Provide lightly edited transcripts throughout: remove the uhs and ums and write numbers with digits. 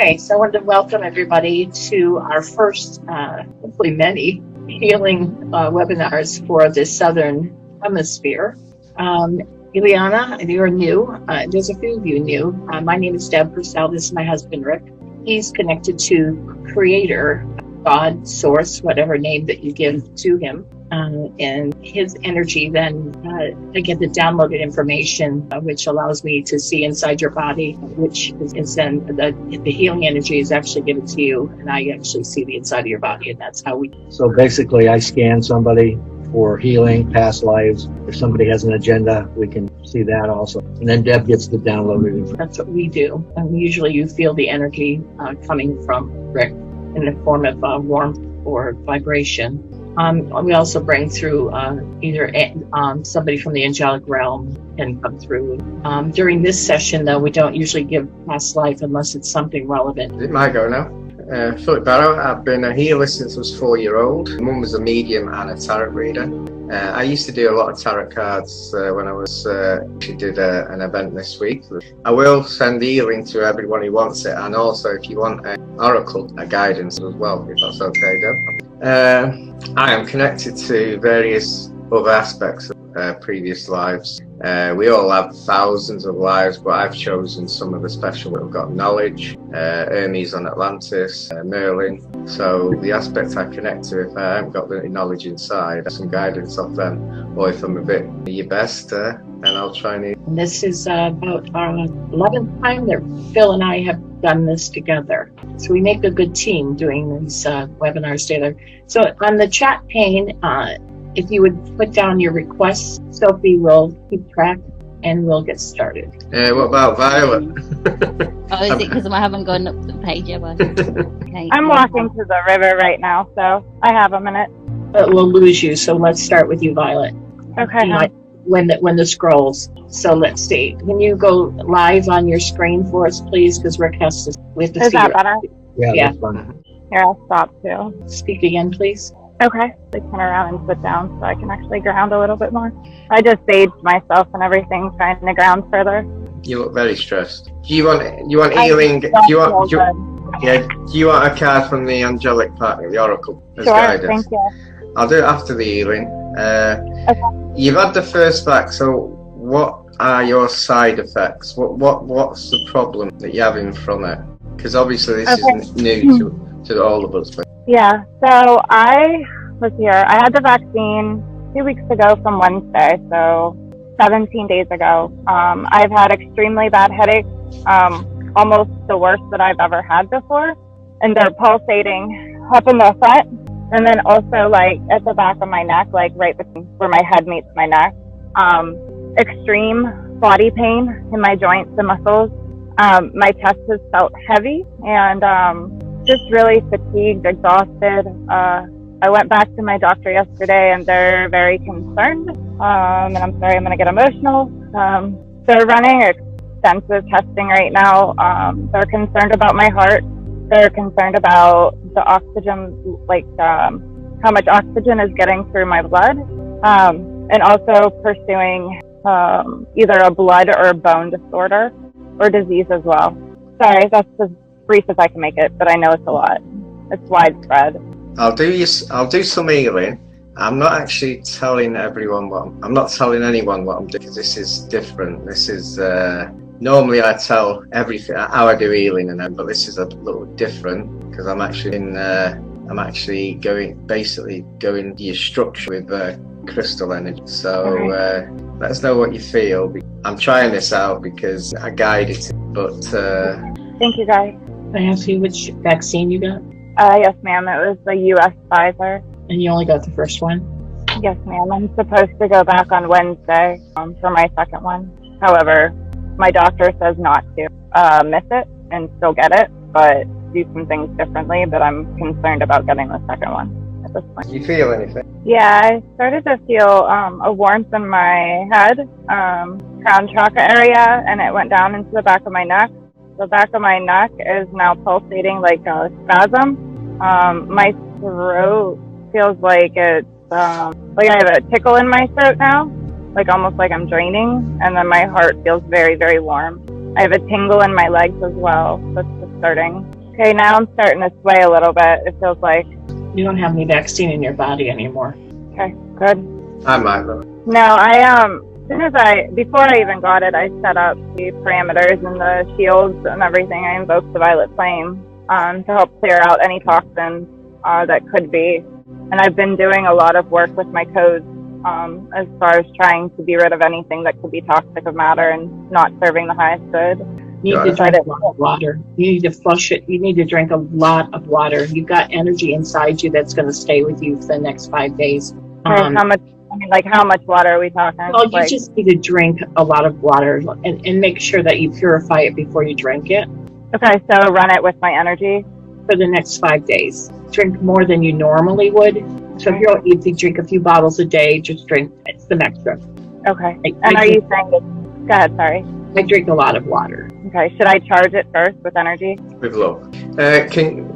Okay, so I wanted to welcome everybody to our first, hopefully many, healing webinars for the Southern Hemisphere. Ileana, you're new. There's a few of you new. My name is Deb Purcell. This is my husband, Rick. He's connected to Creator, God, Source, whatever name that you give to him. And his energy then, I get the downloaded information, which allows me to see inside your body, which is then the healing energy is actually given to you, and I actually see the inside of your body, and that's how we. So basically, I scan somebody for healing, past lives. If somebody has an agenda, we can see that also. And then Deb gets the downloaded information. That's what we do. And usually you feel the energy coming from Rick in the form of warmth or vibration. We also bring through either somebody from the angelic realm can come through. During this session, though, we don't usually give past life unless it's something relevant. Is it my go now? Philip Barrow. I've been a healer since I was 4-year-old. Mum was a medium and a tarot reader. I used to do a lot of tarot cards when I was, she did an event this week. I will send healing to everyone who wants it, and also if you want an oracle, a guidance as well, if that's okay, Deb. I am connected to various other aspects of previous lives. We all have thousands of lives, but I've chosen some of the special. We've got knowledge, Hermes on Atlantis, Merlin. So the aspects I connect to, if I haven't got the knowledge inside, some guidance off them, or if I'm a bit your best, then I'll try and... This is about our 11th time that Phil and I have done this together. So we make a good team doing these webinars together. So on the chat pane, if you would put down your requests, Sophie will keep track and we'll get started. What about Violet? Oh, is it because I haven't gone up the page yet? Okay. I'm walking to the river right now, so I have a minute. But we'll lose you, so let's start with you, Violet. Okay. When the scrolls. So let's see. Can you go live on your screen for us, please? Because Rick has to. We have to Is that better? Yeah. That's fine. Here, I'll stop too. Speak again, please. Okay. I turn around and sit down so I can actually ground a little bit more. I just saged myself and everything, trying to ground further. You look very stressed. Do you want healing? Do you want a card from the angelic part of the oracle as Sure, guidance? thank you. I'll do it after the healing. Okay. You've had the first back, so what are your side effects? What's the problem that you're having from it? Because obviously this isn't new to all of us. But... Yeah, so I was here. I had the vaccine 2 weeks ago from Wednesday, so 17 days ago. I've had extremely bad headaches, almost the worst that I've ever had before, and they're pulsating up in the front, and then also like at the back of my neck, like right between where my head meets my neck. Extreme body pain in my joints and muscles. My chest has felt heavy and just really fatigued, exhausted. I went back to my doctor yesterday and they're very concerned. And I'm sorry, I'm going to get emotional. They're running extensive testing right now. They're concerned about my heart. They're concerned about the oxygen, like how much oxygen is getting through my blood. And also pursuing either a blood or a bone disorder or disease as well. Sorry, that's as brief as I can make it, but I know it's a lot. It's widespread. I'll do some healing. I'm not actually telling everyone I'm not telling anyone what I'm doing, because this is different. This is normally I tell everything how I do healing and then, but this is a little different because I'm actually going to your structure with crystal energy. So let us know what you feel. I'm trying this out because I guided it, but thank you, guys. Can I ask you which vaccine you got? Yes, ma'am. It was the U.S. Pfizer. And you only got the first one? Yes, ma'am. I'm supposed to go back on Wednesday for my second one. However, my doctor says not to miss it and still get it, but do some things differently. But I'm concerned about getting the second one at this point. You feel anything? Yeah, I started to feel a warmth in my head, crown chakra area, and it went down into the back of my neck. The back of my neck is now pulsating like a spasm. My throat feels like it's like I have a tickle in my throat now, like almost like I'm draining, and then my heart feels very, very warm. I have a tingle in my legs as well. So it's just starting. Okay, now I'm starting to sway a little bit, it feels like. You don't have any vaccine in your body anymore. Okay, good. I might though. No, before I even got it, I set up the parameters and the shields and everything. I invoked the violet flame to help clear out any toxins that could be. And I've been doing a lot of work with my codes as far as trying to be rid of anything that could be toxic of matter and not serving the highest good. You need to drink a lot of water. You need to flush it. You need to drink a lot of water. You've got energy inside you that's going to stay with you for the next 5 days. How much water are we talking? Well, you just need to drink a lot of water and make sure that you purify it before you drink it. Okay, so run it with my energy. For the next 5 days. Drink more than you normally would. So if you drink a few bottles a day, just drink some extra. Okay. Are you saying this? Go ahead, sorry. I drink a lot of water. Okay, should I charge it first with energy? With love.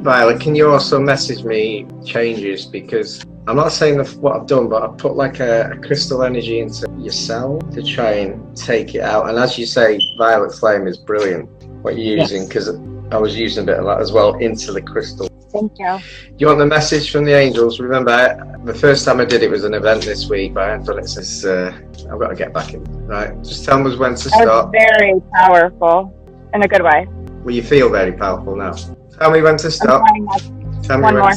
Violet, can you also message me changes? Because I'm not saying what I've done, but I've put like a crystal energy into your cell to try and take it out. And as you say, violet flame is brilliant, what you're using, because I was using a bit of that as well into the crystal. Thank you. Do you want the message from the angels? Remember, the first time I did it was an event this week, but Angelic says, I've got to get back in. Right, just tell us when to start. That was very powerful, in a good way. Well, you feel very powerful now. Tell me when to stop. Tell me one more.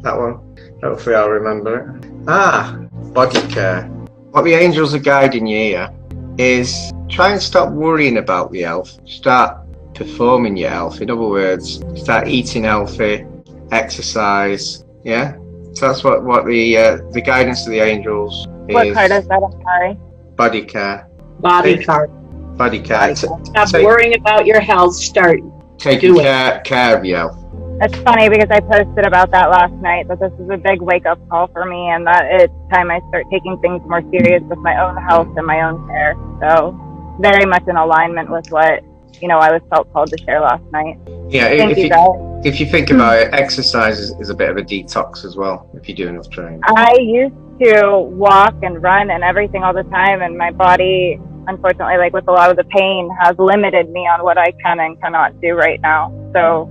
That one. Hopefully I'll remember it. Body care. What the angels are guiding you here is try and stop worrying about the health. Start performing your health. In other words, start eating healthy, exercise. Yeah? So that's what the guidance of the angels is. What card is that? I'm sorry. Body care. Body care. Body care. Stop worrying about your health. Start taking care of your health. It's funny because I posted about that last night, that this is a big wake-up call for me and that it's time I start taking things more serious with my own health and my own care. So very much in alignment with what, I was felt called to share last night. Yeah, if you think about it, exercise is a bit of a detox as well, if you do enough training. I used to walk and run and everything all the time, and my body, unfortunately, like with a lot of the pain, has limited me on what I can and cannot do right now. So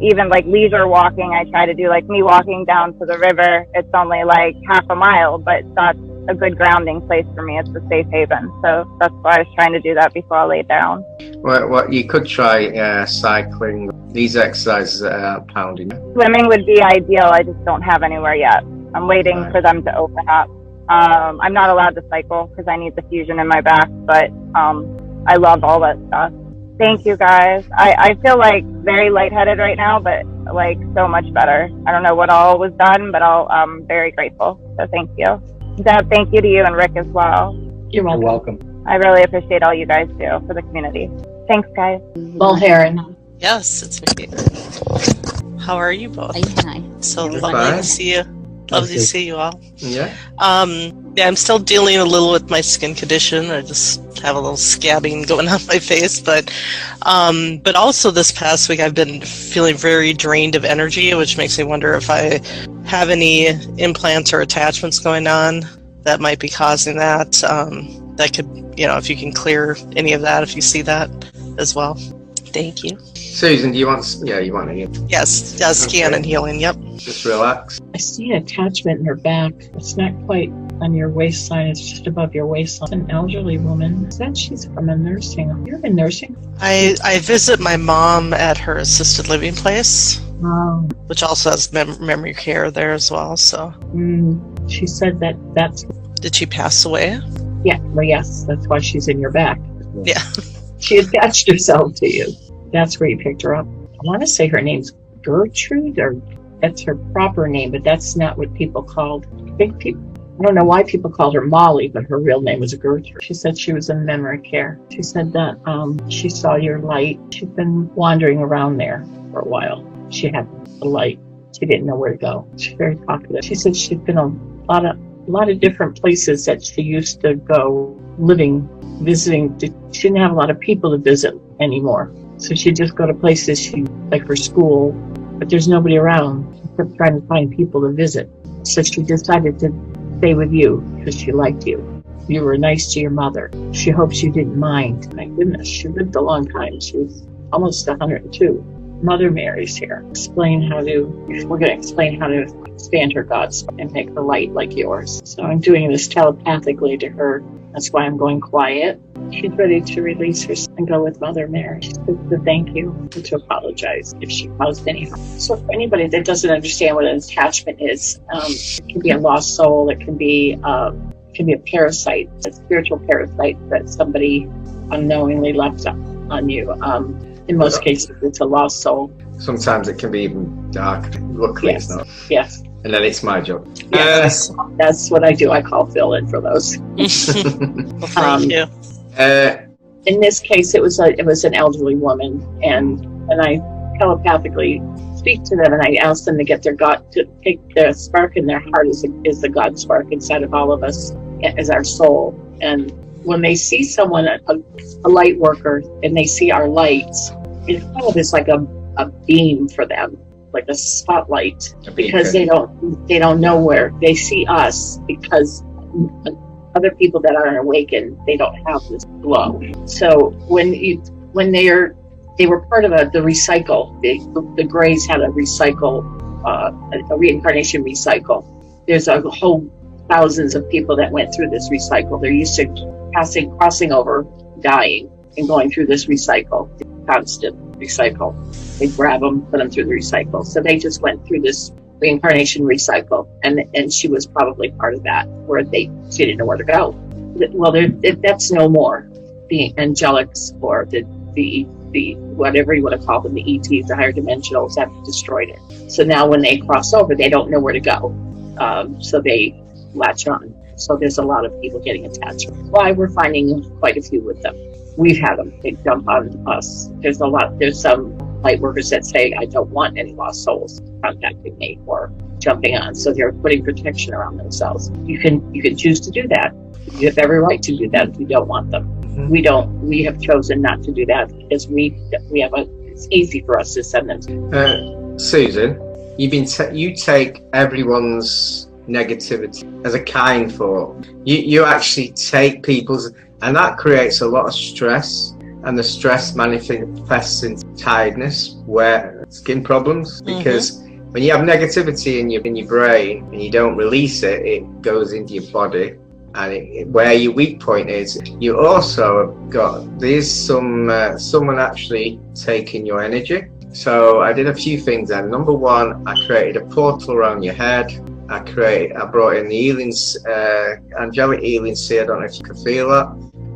even like leisure walking, I try to do like me walking down to the river. It's only like half a mile, but that's a good grounding place for me. It's a safe haven. So that's why I was trying to do that before I laid down. Well, you could try cycling. These exercises are pounding. Swimming would be ideal. I just don't have anywhere yet. I'm waiting for them to open up. I'm not allowed to cycle because I need the fusion in my back, but I love all that stuff. Thank you guys. I feel like very lightheaded right now, but like so much better. I don't know what all was done, but I'm very grateful. So thank you. Deb, thank you to you and Rick as well. You're welcome. I really appreciate all you guys do for the community. Thanks, guys. Well, Heron. Yes, it's me. How are you both? Hi. So lovely to see you. Lovely to see you all. Yeah. I'm still dealing a little with my skin condition. I just have a little scabbing going on my face, but also this past week I've been feeling very drained of energy, which makes me wonder if I have any implants or attachments going on that might be causing that. That could, if you can clear any of that, if you see that as well. Thank you. Susan, do you want? Yeah, you want to? Yes, scan and healing. Yep. Just relax. I see an attachment in her back. It's not quite on your waistline. It's just above your waistline. An elderly woman. Said she's from a nursing. You're in nursing? I visit my mom at her assisted living place, which also has memory care there as well. So. She said that's. Did she pass away? Yeah. Well, yes. That's why she's in your back. Yeah. She attached herself to you. That's where you picked her up. I want to say her name's Gertrude, or that's her proper name, but that's not what people called. I don't know why people called her Molly, but her real name was Gertrude. She said she was in memory care. She said that she saw your light. She'd been wandering around there for a while. She had the light. She didn't know where to go. She's very talkative. She said she'd been a lot of different places that she used to go visiting. She didn't have a lot of people to visit anymore. So she'd just go to places like her school, but there's nobody around. She kept trying to find people to visit. So she decided to stay with you because she liked you. You were nice to your mother. She hopes you didn't mind. My goodness, she lived a long time. She was almost 102. Mother Mary's here. We're going to explain how to expand her gods and make the light like yours. So I'm doing this telepathically to her. That's why I'm going quiet. She's ready to release her and go with Mother Mary. To thank you and to apologize if she caused any harm. So for anybody that doesn't understand what an attachment is, it can be a lost soul. It can be a parasite, a spiritual parasite that somebody unknowingly left on you. In most cases, it's a lost soul. Sometimes it can be even dark. Luckily, Yes. it's not. Yes. And then it's my job. Yes. That's what I do. I call Phil in for those. Well, thank you. In this case, it was an elderly woman, and I telepathically speak to them, and I ask them to get their God, to take the spark in their heart is the God spark inside of all of us as our soul. And when they see someone, a light worker, and they see our lights, it kind of is like a beam for them, like a spotlight, because they don't know where they see us, because other people that aren't awakened, they don't have this glow. So when they were part of the recycle. The Greys had a recycle, a reincarnation recycle. There's a whole thousands of people that went through this recycle. They're used to crossing over, dying, and going through this recycle, constant recycle. They grab them, put them through the recycle. So they just went through this reincarnation recycle, and she was probably part of that, where she didn't know where to go. Well, that's no more. The Angelics or the whatever you want to call them, the ETs, the higher dimensionals, have destroyed it. So now when they cross over, they don't know where to go. So they latch on. So there's a lot of people getting attached. Why we're finding quite a few with them. We've had them. They jump on us. There's some light workers that say, I don't want any lost souls contacting me or jumping on. So they're putting protection around themselves. You can choose to do that. You have every right to do that if you don't want them. Mm-hmm. We have chosen not to do that because it's easy for us to send them. Susan, you take everyone's negativity as a kind thought. You actually take people's, and that creates a lot of stress, and the stress manifests in tiredness, skin problems, because when you have negativity in your brain and you don't release it, it goes into your body. And where your weak point is, you also have got, there's someone actually taking your energy. So I did a few things then. Number one, I created a portal around your head. I brought in the healings, angelic healing sea. I don't know if you can feel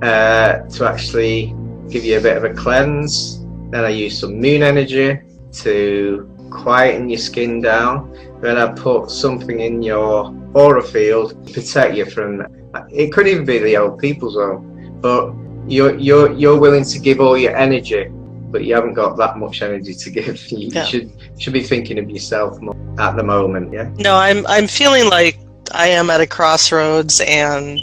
that, to actually give you a bit of a cleanse. Then I used some moon energy to quieten your skin down. Then I put something in your aura field to protect you from, it could even be the old people zone, but you're willing to give all your energy, but you haven't got that much energy to give. You should be thinking of yourself more at the moment. Yeah. No, I'm feeling like I am at a crossroads, and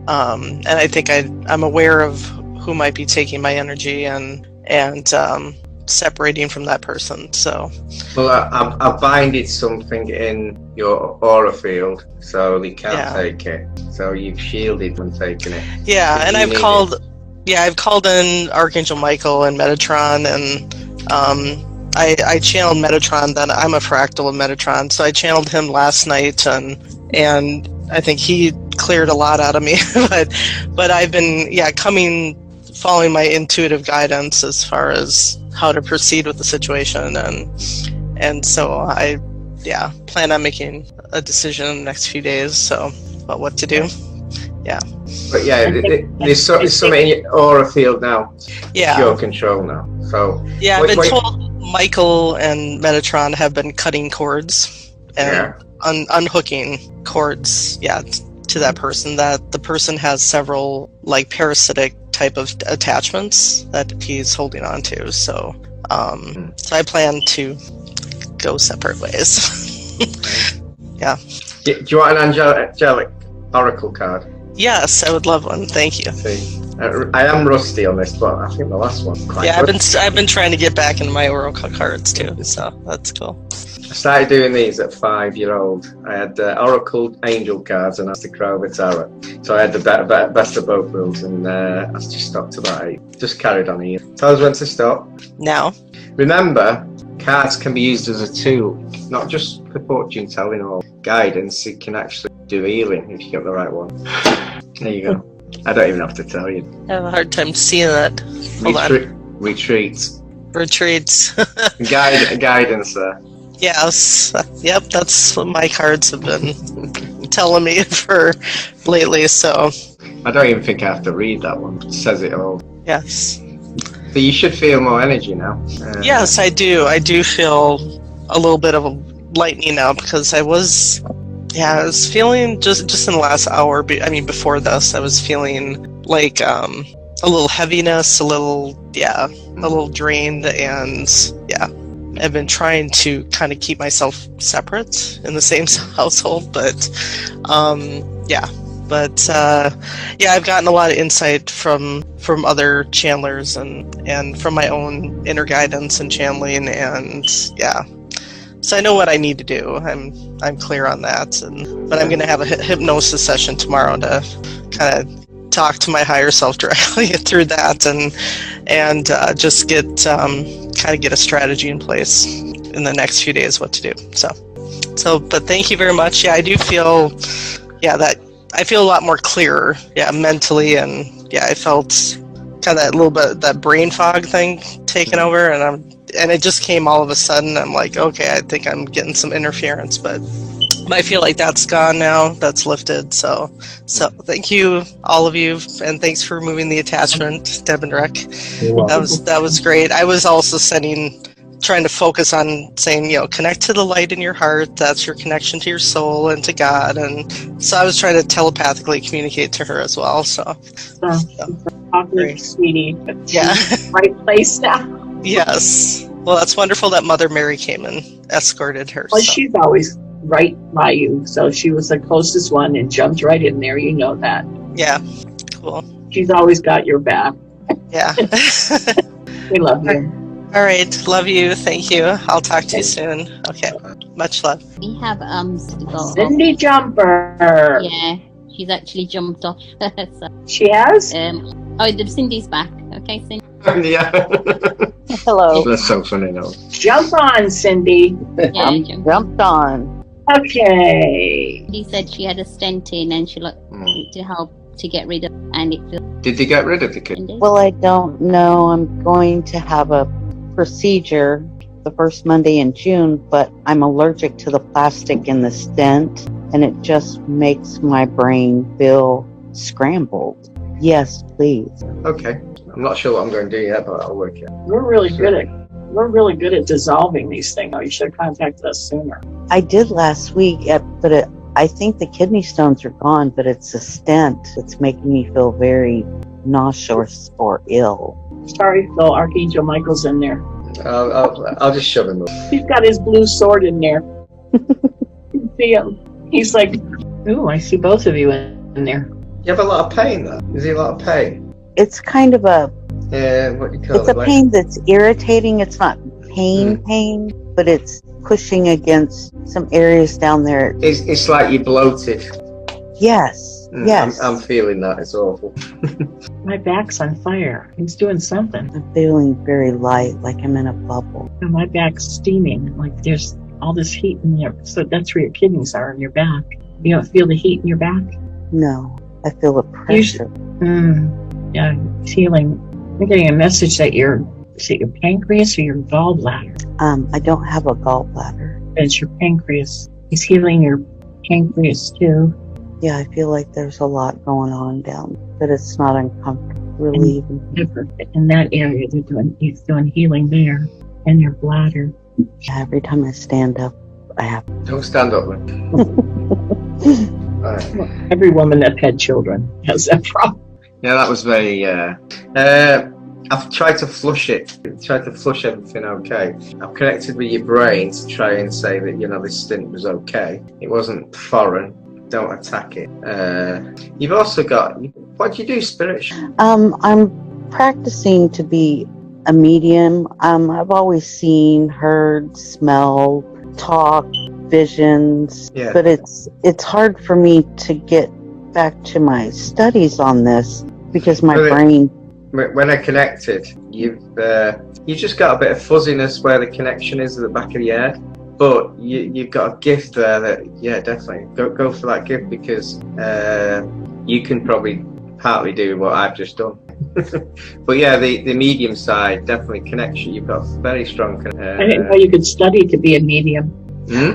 I think I'm aware of who might be taking my energy and separating from that person. So, well, I binded something in your aura field, so they can't take it. So you've shielded from taking it. Yeah, and I've called in Archangel Michael and Metatron, and I channeled Metatron. Then I'm a fractal of Metatron, so I channeled him last night, and I think he cleared a lot out of me. but I've been following my intuitive guidance as far as how to proceed with the situation, and so I plan on making a decision in the next few days, so about what to do. Yeah. But there's something in your aura field now. Yeah. It's your control now. So I've been told Michael and Metatron have been cutting cords and unhooking cords, to that person. That the person has several like parasitic type of attachments that he's holding on to. So I plan to go separate ways. Yeah. Do you want an angelic oracle card? Yes, I would love one. Thank you. I am rusty on this, but I think the last one. I've been trying to get back into my oracle cards too, so that's cool. I started doing these at 5-year-old. I had oracle angel cards and I had the Crow Tarot. So I had the best of both worlds, and I just stopped about 8. Just carried on here. Tell us when to stop. Now. Remember, cards can be used as a tool, not just for fortune telling or guidance. It can actually do healing if you get the right one. There you go. I don't even have to tell you. I have a hard time seeing that. Hold on. Retreats. Guidance there. Yes. Yep, that's what my cards have been telling me for lately, so. I don't even think I have to read that one. It says it all. Yes. So you should feel more energy now. Yes, I do. I do feel a little bit of a lightening now because I was feeling just in the last hour. Before this, I was feeling like a little heaviness, a little drained, and I've been trying to kind of keep myself separate in the same household, but I've gotten a lot of insight from other channelers and from my own inner guidance and channeling, and so I know what I need to do. I'm clear on that, but I'm going to have a hypnosis session tomorrow to kind of talk to my higher self directly through that, and just get a strategy in place in the next few days what to do. So but thank you very much. I do feel that I feel a lot more clearer mentally, and I felt kind of a little bit that brain fog thing taken over, and it just came all of a sudden. I'm like, okay, I think I'm getting some interference, but I feel like that's gone now. That's lifted. So thank you, all of you, and thanks for removing the attachment, Deb and Rick. That was great. I was also trying to focus on saying, connect to the light in your heart. That's your connection to your soul and to God. And so I was trying to telepathically communicate to her as well. So great, sweetie. Yeah. Right place now. Yes. Well, that's wonderful that Mother Mary came and escorted her. Well, she's always right by you. So she was the closest one and jumped right in there. You know that. Yeah. Cool. She's always got your back. Yeah. We love you. All right. Love you. Thank you. I'll talk to you soon. Okay. Much love. We have Cindy Jumper. Yeah, she's actually jumped off. So, she has? Cindy's back. Okay, Cindy. Yeah. Hello. That's so funny now. Jump on, Cindy. Yeah, Jumped on. Okay. She said she had a stent in and she looked to help to get rid of, and it feels. Did they get rid of the kid? Well, I don't know. I'm going to have a procedure the first Monday in June, but I'm allergic to the plastic in the stent, and it just makes my brain feel scrambled. Yes, please. Okay. I'm not sure what I'm going to do yet, but I'll work it. We're really good at dissolving these things. You should have contacted us sooner. I did last week, but I think the kidney stones are gone, but it's a stent that's making me feel very nauseous or ill. Sorry, Phil. Archangel Michael's in there. I'll just shove him up. He's got his blue sword in there. You see him. He's like, ooh, I see both of you in there. You have a lot of pain, though. Is he a lot of pain? It's kind of what do you call it? It's a pain that's irritating. It's not pain, but it's pushing against some areas down there. It's like you're bloated. Yes, yes. I'm feeling that. It's awful. My back's on fire. He's doing something. I'm feeling very light, like I'm in a bubble. And my back's steaming, like there's all this heat in there. So that's where your kidneys are in your back. You don't feel the heat in your back? No, I feel the pressure. Yeah, it's healing. I'm getting a message that is it your pancreas or your gallbladder? I don't have a gallbladder. It's your pancreas. He's healing your pancreas too. Yeah, I feel like there's a lot going on down, but it's not uncomfortable. Relieving. In that area, he's doing healing there, and your bladder. Yeah, every time I stand up, I have. Don't stand up, man. Right. Every woman that had children has that problem. Yeah, that was very. I've tried to flush it. Tried to flush everything okay. I've connected with your brain to try and say that this stint was okay. It wasn't foreign. Don't attack it. You've also got. What do you do spiritually? I'm practicing to be a medium. I've always seen, heard, smelled, talk, visions, but it's hard for me to get back to my studies on this because my brain. When I connected, you've You just got a bit of fuzziness where the connection is at the back of the head. But you've got a gift there that, yeah, definitely go for that gift, because you can probably partly do what I've just done. But yeah, the medium side, definitely connection. You've got very strong. I didn't know you could study to be a medium.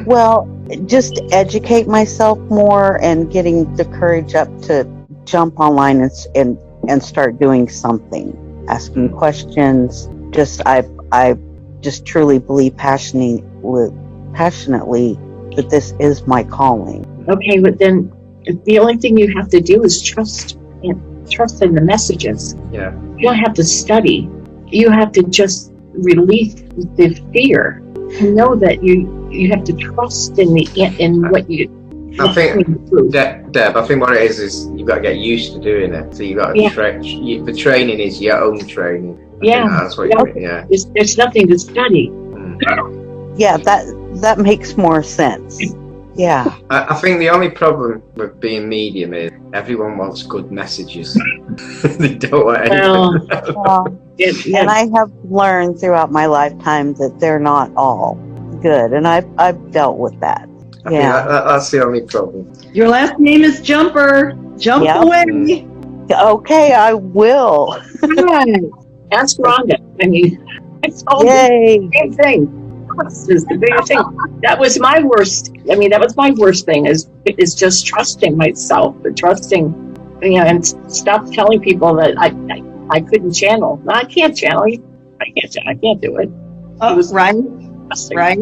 Well, just educate myself more and getting the courage up to jump online and start doing something, asking questions. I just truly believe passionately that this is my calling. Okay, but then the only thing you have to do is trust in the messages. Yeah. You don't have to study. You have to just release the fear. You know that you have to trust in what you. I think, Deb, I think what it is you've got to get used to doing it. So you've got to the training is your own training. That's what you mean, yeah. There's nothing to study. Yeah, that makes more sense. Yeah. I think the only problem with being medium is everyone wants good messages. They don't want anything. And I have learned throughout my lifetime that they're not all good, and I've dealt with that. I think that's the only problem. Your last name is Jumper. Jump away. Okay, I will. Ask Rhonda. I mean, I told you the same thing. Is the bigger thing. That was my worst. I mean, that was my worst thing is just trusting myself, but trusting, and stop telling people that I couldn't channel. No, I can't channel. I can't do it. Right.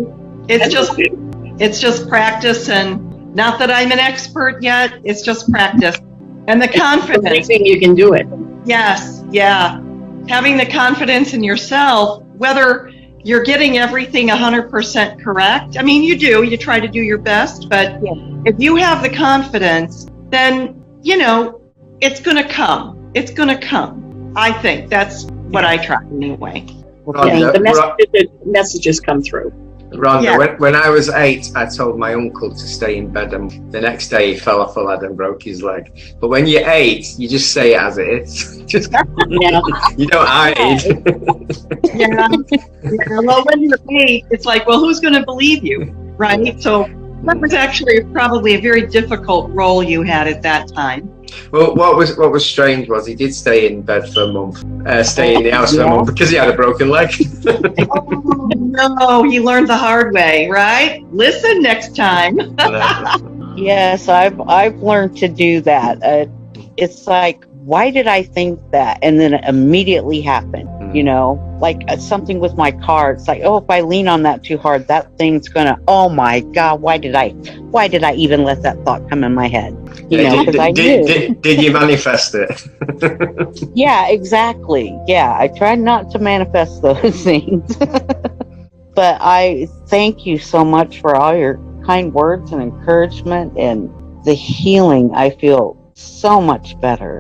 It's just practice, and not that I'm an expert yet. It's just practice and the confidence. Everything you can do it. Yes. Yeah. Having the confidence in yourself, whether you're getting everything 100% correct. I mean, you try to do your best, but if you have the confidence, then, it's going to come. It's going to come. I think that's what I try anyway. The messages come through. Rhonda, when I was 8, I told my uncle to stay in bed, and the next day he fell off a ladder and broke his leg. But when you're 8, you just say it as it is. You don't hide. Well, when you're 8, it's like, well, who's going to believe you, right? So that was actually probably a very difficult role you had at that time. Well, what was strange was he did stay in bed for a month, stay in the house for a month because he had a broken leg. Oh, no, he learned the hard way, right? Listen next time. Yes, I've learned to do that. It's like, why did I think that? And then it immediately happened, like something with my car. It's like, if I lean on that too hard, that thing's gonna, oh my God, why did I even let that thought come in my head? Did you manifest it? Yeah, exactly. Yeah, I tried not to manifest those things. But I thank you so much for all your kind words and encouragement and the healing. I feel so much better.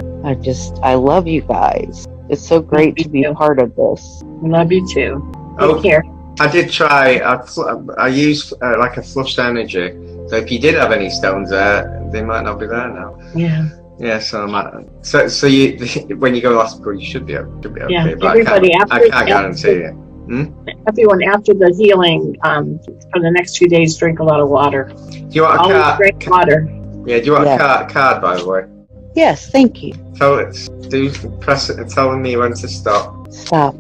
I love you guys. It's so great to be a part of this. I love you too. Take care. I did try. I used like a flushed energy. So if you did have any stones there, they might not be there now. Yeah. Yeah. So you when you go to hospital, you should be okay. Yeah. But everybody I can't guarantee it. Everyone after the healing, for the next 2 days, drink a lot of water. Do you want a card? Drink water. Yeah. Do you want a card, by the way? Yes. Thank you. Press it and telling me when to stop. Stop.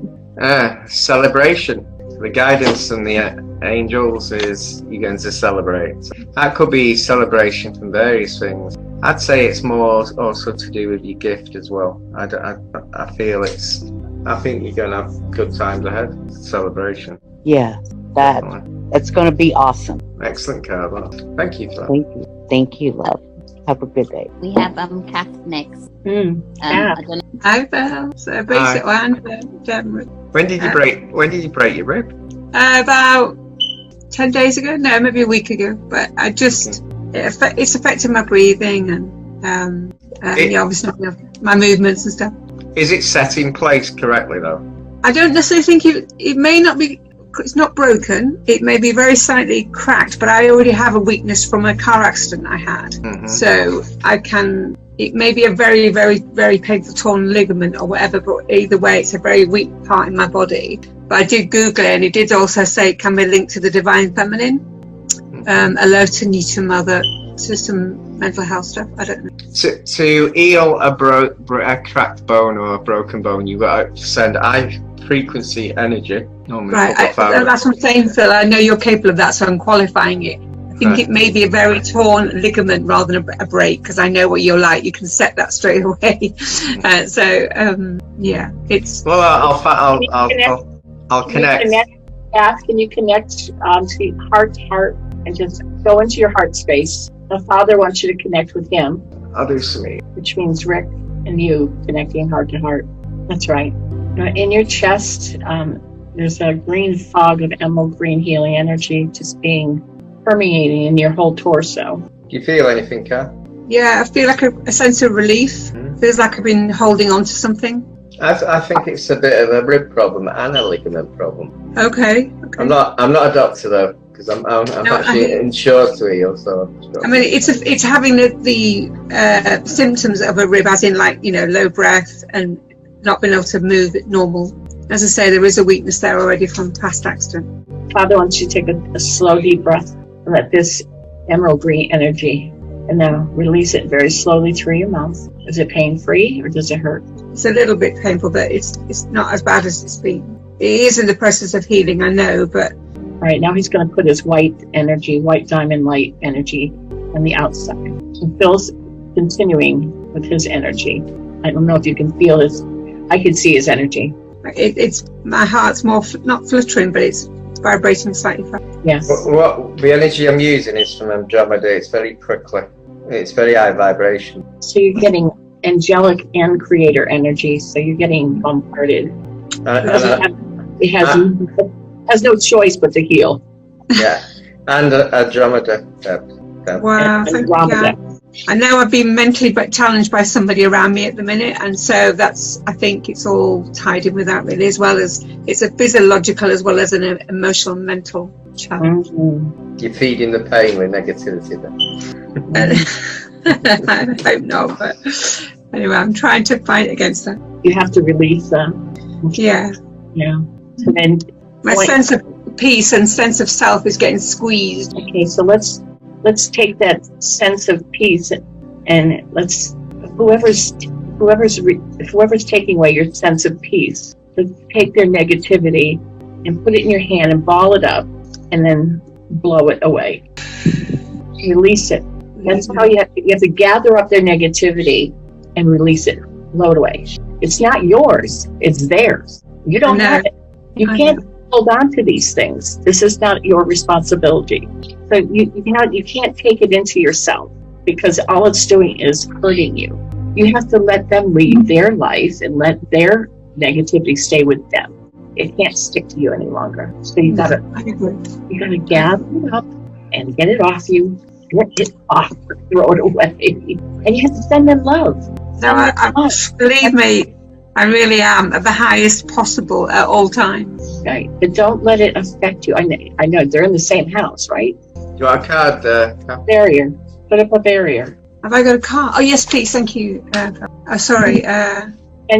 Celebration. The guidance from the angels is you're going to celebrate. That could be celebration from various things. I'd say it's more also to do with your gift as well. I think you're going to have good times ahead. Celebration. Yeah, it's going to be awesome. Excellent, Carla. Thank you for that. Thank you. Thank you, love. Have a good day. We have Kath next. Yeah. Hi, Val. So basically, When did you break your rib? About 10 days ago. No, maybe a week ago. But I just it's affecting my breathing and obviously my movements and stuff. Is it set in place correctly though? I don't necessarily think it may not be it's not broken. It may be very slightly cracked, but I already have a weakness from a car accident I had. So it may be a very, very, very painful torn ligament or whatever, but either way, it's a very weak part in my body. But I did Google it, and it did also say it can be linked to the Divine Feminine, alert to Nita Mother, to some mental health stuff. I don't know. To heal a cracked bone or a broken bone, you've got to send high frequency energy. Right, that's what I'm saying, Phil. I know you're capable of that, so I'm qualifying it. I think it may be a very torn ligament rather than a break, because I know what you're like. You can set that straight away. Yeah, it's. Well, I'll connect. Can you connect to heart to heart and just go into your heart space? The Father wants you to connect with Him. I'll do some. Which means Rick and you connecting heart to heart. That's right. In your chest, there's a green fog of emerald green healing energy just being permeating in your whole torso. Do you feel anything, Kat? Yeah, I feel like a sense of relief. Feels like I've been holding on to something. I think it's a bit of a rib problem and a ligament problem. Okay. I'm not a doctor though, because I'm actually insured to heal. So I mean, it's having the symptoms of a rib, as in low breath and not being able to move it normal. As I say, there is a weakness there already from past accident. Father wants you to take a slow, deep breath and let this emerald green energy, and now release it very slowly through your mouth. Is it pain-free or does it hurt? It's a little bit painful, but it's not as bad as it's been. It is in the process of healing, I know, but... All right, now he's going to put his white diamond light energy on the outside. And Phil's continuing with his energy. I don't know if you can feel his... I can see his energy. It's my heart's more not fluttering, but it's vibrating slightly fast. Yes. What the energy I'm using is from Andromeda. It's very prickly. It's very high vibration. So you're getting angelic and creator energy. So you're getting bombarded. It has no choice but to heal. Yeah, and Andromeda. Wow, thank you. I know I've been mentally challenged by somebody around me at the minute, and so I think it's all tied in with that really, as well as it's a physiological as well as an emotional, mental challenge. You're feeding the pain with negativity then. I hope not, but anyway, I'm trying to fight against that. You have to release them. Yeah. So then my sense of peace and sense of self is getting squeezed. Okay, so let's take that sense of peace and let's whoever's taking away your sense of peace, let's take their negativity and put it in your hand and ball it up and then blow it away. Release it. That's how you have to gather up their negativity and release it. Blow it away. It's not yours. It's theirs. You don't have it. You can't hold on to these things. This is not your responsibility. So you can't take it into yourself because all it's doing is hurting you. You have to let them lead their life and let their negativity stay with them. It can't stick to you any longer. So you gotta gather it up and get it off you. Get it off, throw it away, and you have to send them love. No, believe me, I really am at the highest possible at all times. Right, but don't let it affect you. I know they're in the same house, right? You want a card there? Barrier. Put up a barrier. Have I got a card? Oh yes, please. Thank you. Sorry. 10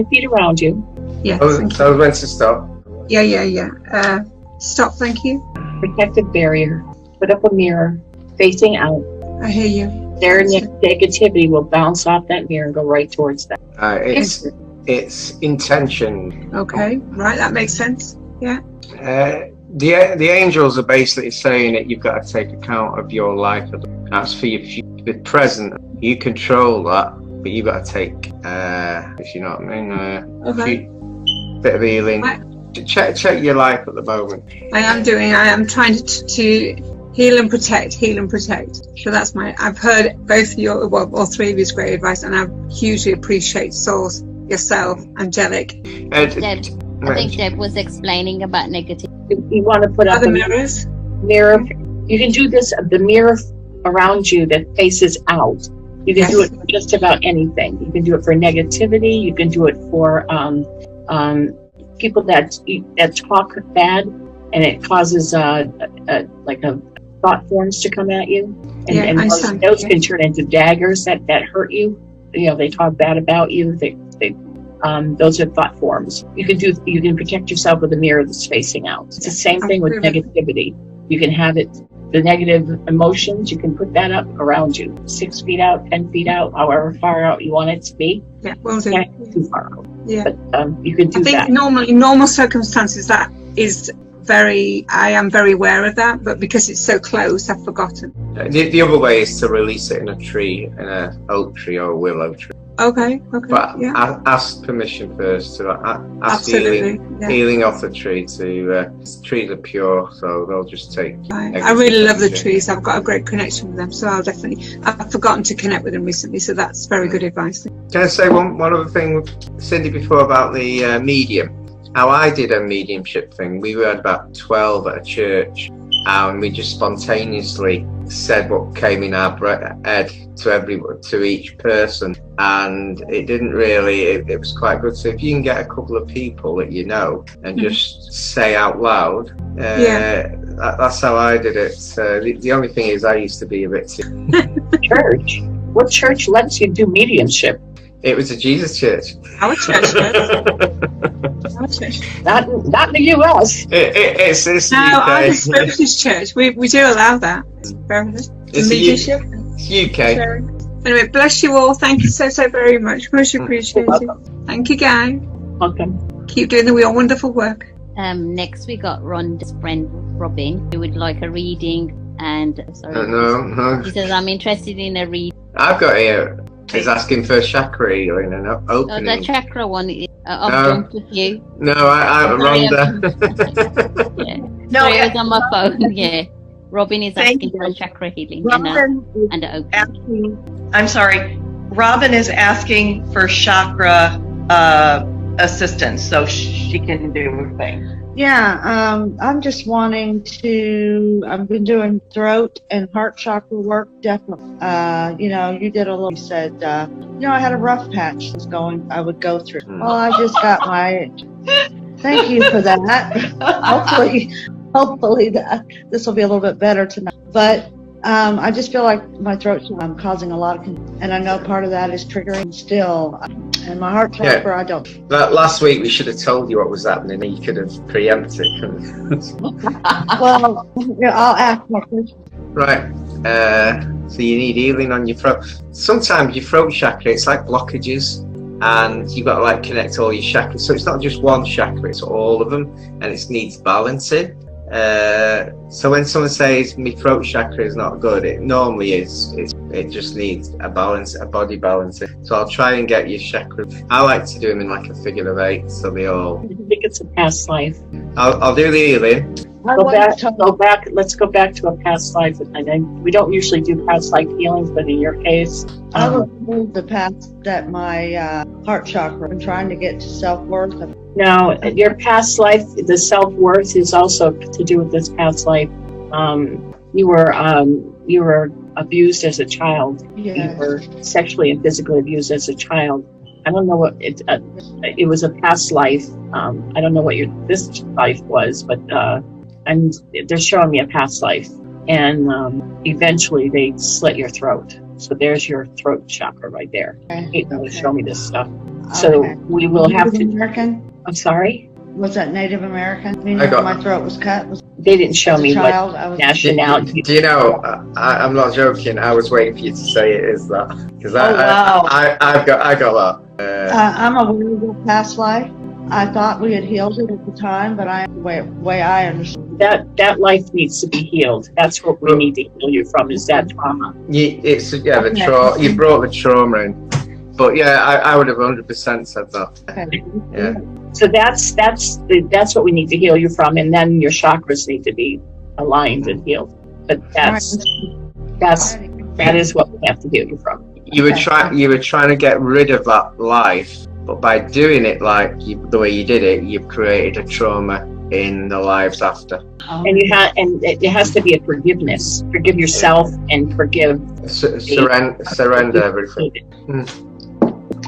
feet around you. Yeah. So when to stop? Yeah. Stop. Thank you. Protective barrier. Put up a mirror facing out. I hear you. Their negativity will bounce off that mirror and go right towards them. It's intention. Okay. Right. That makes sense. Yeah. The angels are basically saying that you've got to take account of your life. That's for your future. The present, you control that, but you've got to take, if you know what I mean, bit of healing. Check your life at the moment. I am trying to heal and protect. So that's I've heard both all three of your great advice, and I hugely appreciate Source, yourself, Angelic. Deb, I think Deb was explaining about negative. You want to put up the mirrors? Mirror. You can do this, the mirror around you that faces out. You can do it for just about anything. You can do it for negativity. You can do it for people that talk bad and it causes like a thought forms to come at you, and those can turn into daggers that hurt you. You know, they talk bad about you. Those are thought forms. You can protect yourself with a mirror that's facing out. It's the same thing with negativity. You can have it, the negative emotions, you can put that up around you, 6 feet out, 10 feet out, however far out you want it to be. Yeah, well done. Not too far out. Yeah. But you can do that. I think normally, in normal circumstances, that is I am very aware of that, but because it's so close, I've forgotten. The other way is to release it in a tree, in an oak tree or a willow tree. Okay. But Yeah. ask permission first to ask Absolutely. healing off the tree. Trees are pure, so they'll just take. I really love the trees. I've got a great connection with them, so I've forgotten to connect with them recently, so that's very good advice. Can I say one other thing, Cindy, before about the medium? How I did a mediumship thing. We were about 12 at a church, and we just spontaneously said what came in our head to each person, and it didn't really. It was quite good. So if you can get a couple of people that you know and just say out loud, that's how I did it. The only thing is, I used to be a bit. Church. What church lets you do mediumship? It was a Jesus church. Our church Not in the U.S. It's the No, UK. I'm a British church. We do allow that. It's Leadership. UK. Anyway, bless you all. Thank you so very much. Much appreciated. Thank you, guys. Welcome. Keep doing the wonderful work. Next we got Rhonda's friend Robin, who would like a reading, and No. he says, I'm interested in a read. I've got here. He's asking for chakra healing and opening. Oh, the chakra one. I've No. jumped with you. No, I'm Sorry, Rhonda. Yeah. No, Sorry, I was on my phone. Yeah. Robin is Thank asking you. for a chakra healing Robin is and an opening. asking. I'm sorry. Robin is asking for chakra assistance so she can do her thing. Yeah, I'm just wanting to. I've been doing throat and heart chakra work, definitely. You did a little. You said, I had a rough patch I would go through. Well, I just got my. Thank you for that. Hopefully this will be a little bit better tonight. But I just feel like my throat's causing a lot of, and I know part of that is triggering still. And my heart chakra, I don't. Last week we should have told you what was happening. You could have preempted. Well, I'll ask my question. Right. So you need healing on your throat. Sometimes your throat chakra, it's like blockages, and you've got to connect all your chakras. So it's not just one chakra; it's all of them, and it needs balancing. So when someone says my throat chakra is not good, it normally is. It just needs a body balancing. So I'll try and get your chakra. I like to do them in a figure of 8, so they all. I think it's a past life. I'll do the healing. Let's go back to a past life. And we don't usually do past life healings, but in your case, I will move the path that my heart chakra. I'm trying to get to self-worth. no, your past life, the self-worth is also to do with this past life. You were abused as a child. Yes. You were sexually and physically abused as a child. I don't know what it was a past life. I don't know what this life was, but they're showing me a past life, and eventually they slit your throat. So there's your throat chakra right there. They show me this stuff. So we will have to. American? I'm sorry. Was that Native American? My throat was cut. They didn't show me child, what nationality. Do you know? I'm not joking. I was waiting for you to say it is that because wow. I got that. I'm aware of the past life. I thought we had healed it at the time, but the way I understand that life needs to be healed. That's what we need to heal you from, is that trauma. The trauma. You brought the trauma in, but I would have 100% said that. Okay. Yeah. So that's what we need to heal you from, and then your chakras need to be aligned and healed. But that is what we have to heal you from. You were trying to get rid of that life, but by doing it the way you did it, you've created a trauma in the lives after. And it has to be a forgiveness. Forgive yourself and forgive. Surrender everything.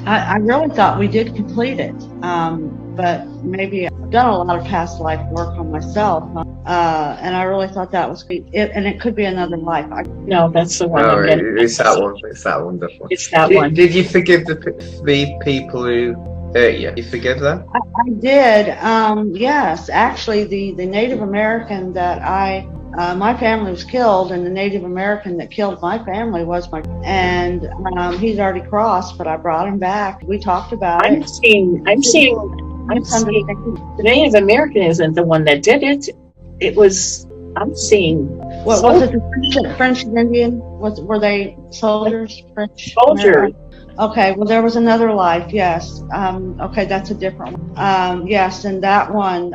I really thought we did complete it, but maybe done a lot of past life work on myself, and I really thought that was great. And it could be another life. No, that's the one. No, it's that one. It's that one. Definitely. It's that one. Did you forgive the people who hurt you? You forgive them? I did. Yes, actually, the Native American that my family was killed, and the Native American that killed my family was my, and he's already crossed, but I brought him back. We talked about it. I'm seeing the Native American isn't the one that did it. It was, I'm seeing. What was it? The French and Indian? Were they soldiers? French soldiers. Okay, well, there was another life, yes. Okay, that's a different one. Yes, and that one,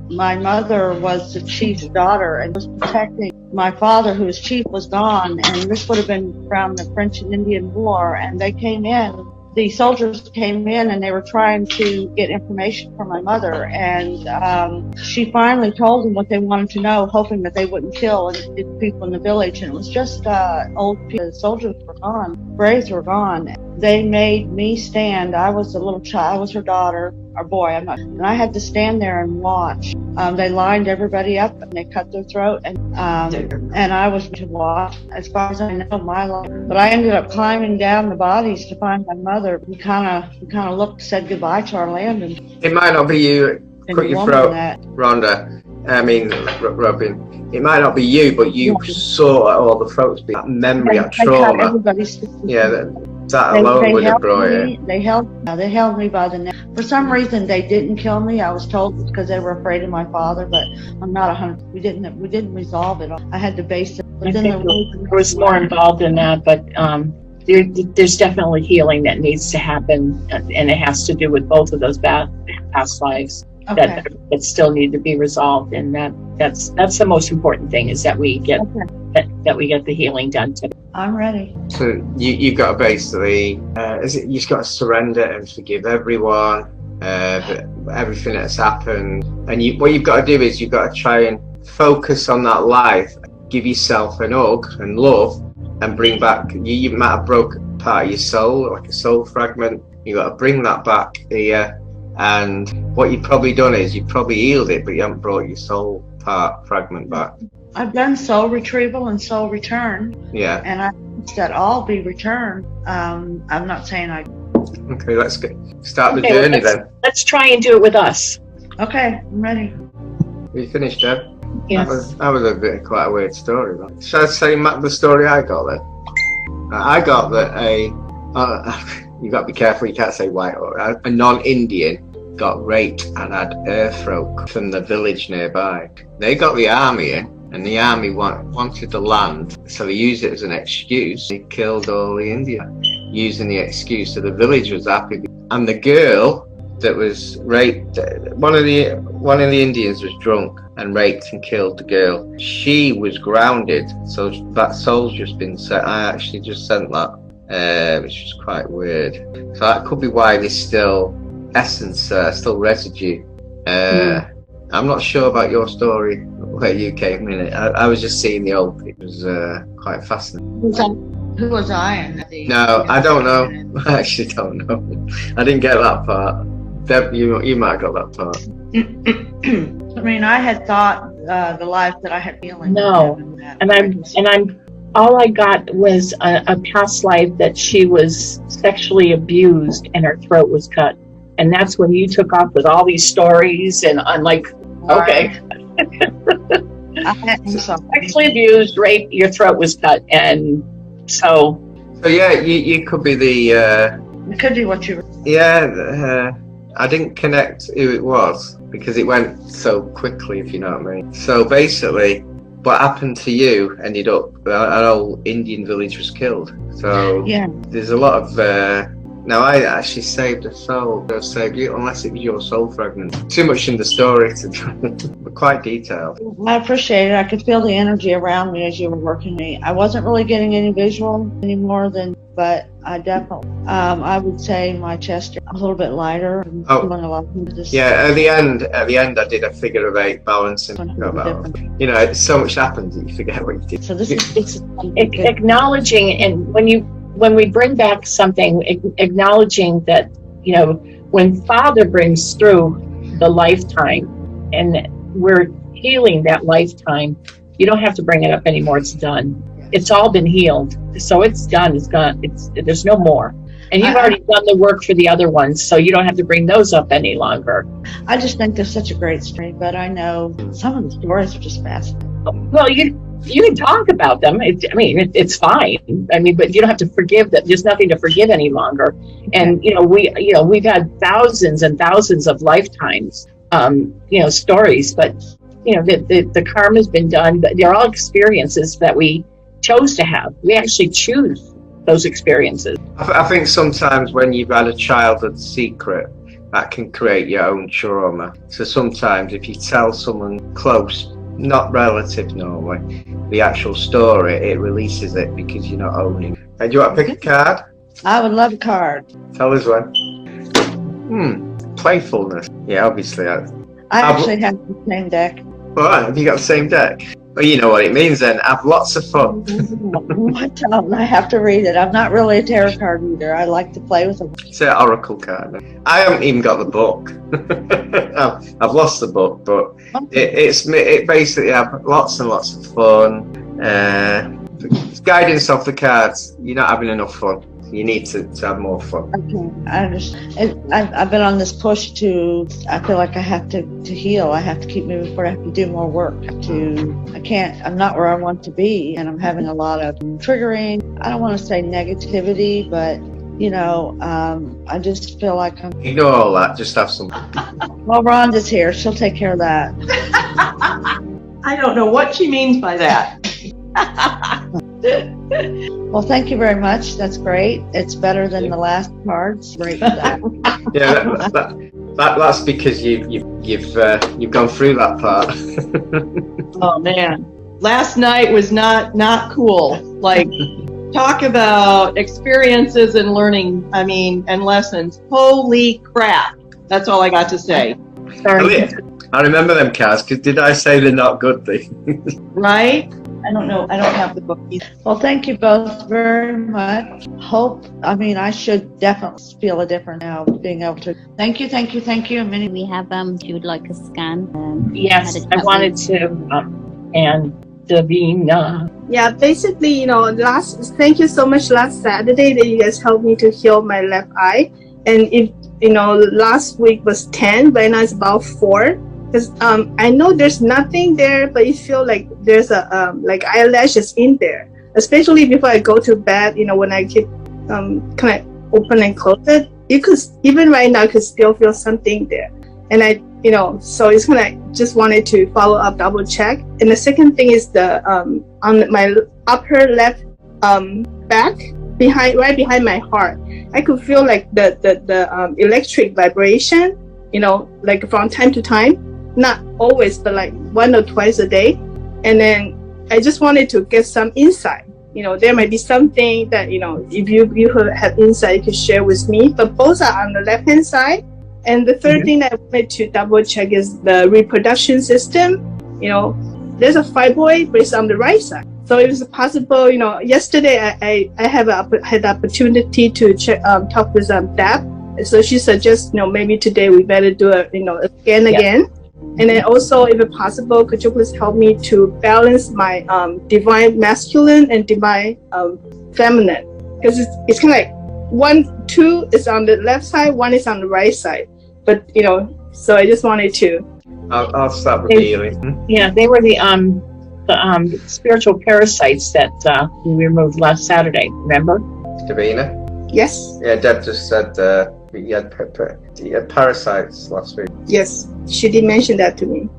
my mother was the chief's daughter and was protecting my father, who was chief, was gone. And this would have been around the French and Indian War. And they came in, the soldiers came in, and they were trying to get information from my mother. And she finally told them what they wanted to know, hoping that they wouldn't kill the people in the village. And it was just old people. The soldiers were gone. Braves were gone. They made me stand. I was a little child. I was her daughter, or boy. And I had to stand there and watch. They lined everybody up and they cut their throat, and I was to watch. As far as I know, my life. But I ended up climbing down the bodies to find my mother. We kind of looked, said goodbye to our land. And it might not be you. Cut your throat, Rhonda. I mean, Robin. It might not be you, but you saw all the throats. That memory, that trauma. Yeah. That alone would have brought it. They held me by the neck. For some reason, they didn't kill me. I was told because they were afraid of my father, but I'm not 100. We didn't resolve it. I had to base it. But then there was more involved in that, but there's definitely healing that needs to happen, and it has to do with both of those past lives that still need to be resolved. And that's the most important thing, is that we get that we get the healing done today. I'm ready. So you've got to basically, you just got to surrender and forgive everyone, everything that's happened. And what you've got to do is you've got to try and focus on that life, give yourself an hug and love, and bring back. You might have broken part of your soul, like a soul fragment. You got to bring that back here. And what you've probably done is you've probably healed it, but you haven't brought your soul fragment back. I've done soul retrieval and soul return. Yeah. And I wish that all be returned. I'm not saying I. Okay, let's start the journey then. Let's try and do it with us. Okay, I'm ready. You finished, Deb? Yes. That was quite a weird story. Right? Shall I say the story I got then? I got that you got to be careful. You can't say white or a non-Indian got raped and had hair throat from the village nearby. They got the army in. And the army wanted the land, so they used it as an excuse. They killed all the Indians using the excuse. So the village was happy. And the girl that was raped, one of the Indians was drunk and raped and killed the girl. She was grounded, so that soul's just been sent. I actually just sent that, which was quite weird. So that could be why there's still essence, still residue. I'm not sure about your story, where you came in. I was just seeing the old pictures. It was quite fascinating. Who was I? No, I don't know. I actually don't know. I didn't get that part. Deb, you might have got that part. I mean, I had thought the life that I had feeling. No, and I'm. All I got was a past life that she was sexually abused and her throat was cut. And that's when you took off with all these stories, and I'm like, okay. Sexually abused, raped, your throat was cut, and so. So yeah, you could be the. It could be what you were. Yeah, I didn't connect who it was because it went so quickly, if you know what I mean. So basically, what happened to you ended up an old Indian village was killed. So yeah, there's a lot of. Now I actually saved a soul. I saved you, unless it was your soul fragment. Too much in the story but quite detailed. I appreciate it. I could feel the energy around me as you were working me. I wasn't really getting any visual anymore but I definitely, I would say my chest is a little bit lighter. And feeling a lot of this. Yeah, at the end, I did a figure of 8 balance and so much happens that you forget what you did. So this is acknowledging, and when we bring back something, acknowledging that, when Father brings through the lifetime, and we're healing that lifetime. You don't have to bring it up anymore. It's done. It's all been healed. So it's done. It's gone. There's no more. And you've already done the work for the other ones, so you don't have to bring those up any longer. I just think they're such a great story, but I know some of the stories are just fascinating. Well, you can talk about them. It's fine. I mean, but you don't have to forgive them. There's nothing to forgive any longer. And we've had thousands and thousands of lifetimes, stories. But the karma's been done. But they're all experiences that we chose to have. We actually choose those experiences. I think sometimes when you've had a childhood secret, that can create your own trauma. So sometimes if you tell someone close, not relative normally, the actual story, it releases it because you're not owning it. And do you want to pick a card? I would love a card. Tell us one. Playfulness. Yeah, obviously. I actually have the same deck. All right, have you got the same deck? Well, you know what it means then. Have lots of fun. I have to read it. I'm not really a tarot card reader. I like to play with them. It's an oracle card. I haven't even got the book. I've lost the book, but it basically have lots and lots of fun. It's guidance off the cards. You're not having enough fun. You need to have more fun. Okay, I understand. I've been on this push I feel like I have to heal. I have to keep moving forward. I have to do more work. I'm not where I want to be, and I'm having a lot of triggering. I don't want to say negativity, but I just feel like I'm... Ignore all that, just have some... Well, Rhonda's here. She'll take care of that. I don't know what she means by that. Well, thank you very much. That's great. It's better than the last cards. Great for that. Yeah, that's because you've gone through that part. Oh man, last night was not cool. Like, talk about experiences and learning. And lessons. Holy crap! That's all I got to say. Sorry. I remember them cards. Because did I say they're not good? Right? I don't know. I don't have the book either. Well, thank you both very much. I should definitely feel a difference now being able to. Thank you. And we have, she would like a scan. Yes, I wanted to. And Davina. Yeah, basically, thank you so much last Saturday that you guys helped me to heal my left eye. And if, last week was 10, right now it's about 4. Because I know there's nothing there, but you feel like there's a like eyelashes in there. Especially before I go to bed, when I keep kind of open and close it, even right now, you could still feel something there. And so it's kind of just wanted to follow up, double check. And the second thing is on my upper left back, right behind my heart, I could feel like the electric vibration, like from time to time. Not always, but like 1 or twice a day. And then I just wanted to get some insight. There might be something that, if you have insight, you could share with me. But both are on the left-hand side. And the third thing I wanted to double check is the reproduction system. There's a fibroid, but it's on the right side. So it was possible, yesterday I had the opportunity to talk with Deb. So she suggests, maybe today we better do a scan again. And then also, if it's possible, could you please help me to balance my divine masculine and divine feminine? Because it's kind of like 2 is on the left side, 1 is on the right side. But so I just wanted to. I'll start revealing. Yeah, they were the spiritual parasites that we removed last Saturday. Remember? Davina? Yes. Yeah, Deb just said you had parasites last week. Yes, she did mention that to me.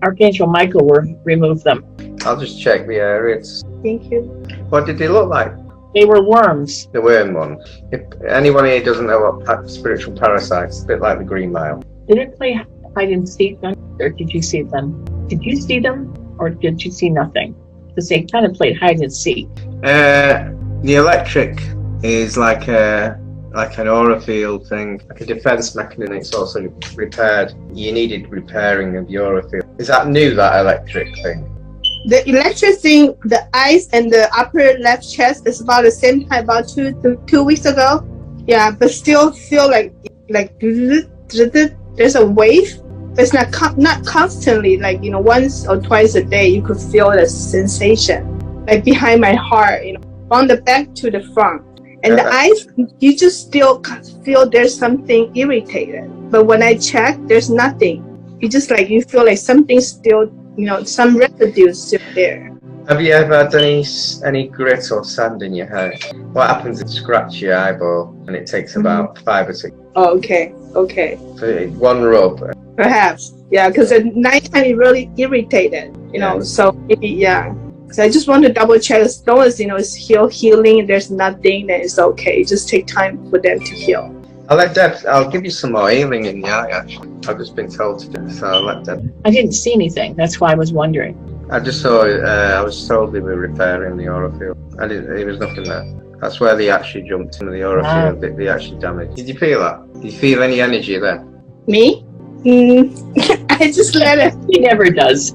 Archangel Michael removed them. I'll just check the areas. Thank you. What did they look like? They were worms. The worm ones. If anyone here doesn't know what spiritual parasites, a bit like the Green Mile. Did it play hide and seek then? Or did you see them? Did you see them? Or did you see nothing? Because they kind of played hide and seek. The electric is like an aura field thing, like a defense mechanism. It's also repaired. You needed repairing of the aura field. Is that new, that electric thing? The electric thing, the eyes and the upper left chest is about the same time, about 2 weeks ago. Yeah, but still feel like there's a wave. It's not constantly, like, you know, once or twice a day you could feel the sensation, like behind my heart, you know, from the back to the front. And the eyes, you just still feel there's something irritated. But when I check, there's nothing. You just like, you feel like something's still, you know, some residue is still there. Have you ever had any grit or sand in your hair? What happens is you scratch your eyeball and it takes about 5 or 6. Oh, okay. So one rub. Perhaps, yeah, because at nighttime it really irritated, you know, so maybe, yeah. So I just want to double check, as long as, you know, it's healing, there's nothing, then it's okay. Just take time for them to heal. I'll give you some more healing in the eye, actually. I've just been told to do, so I'll let Deb. I didn't see anything. That's why I was wondering. I just saw, I was told they were repairing the aura field. There was nothing there. That's where they actually jumped into the aura field. They actually damaged. Did you feel that? Did you feel any energy there? Me? I just let it. He never does.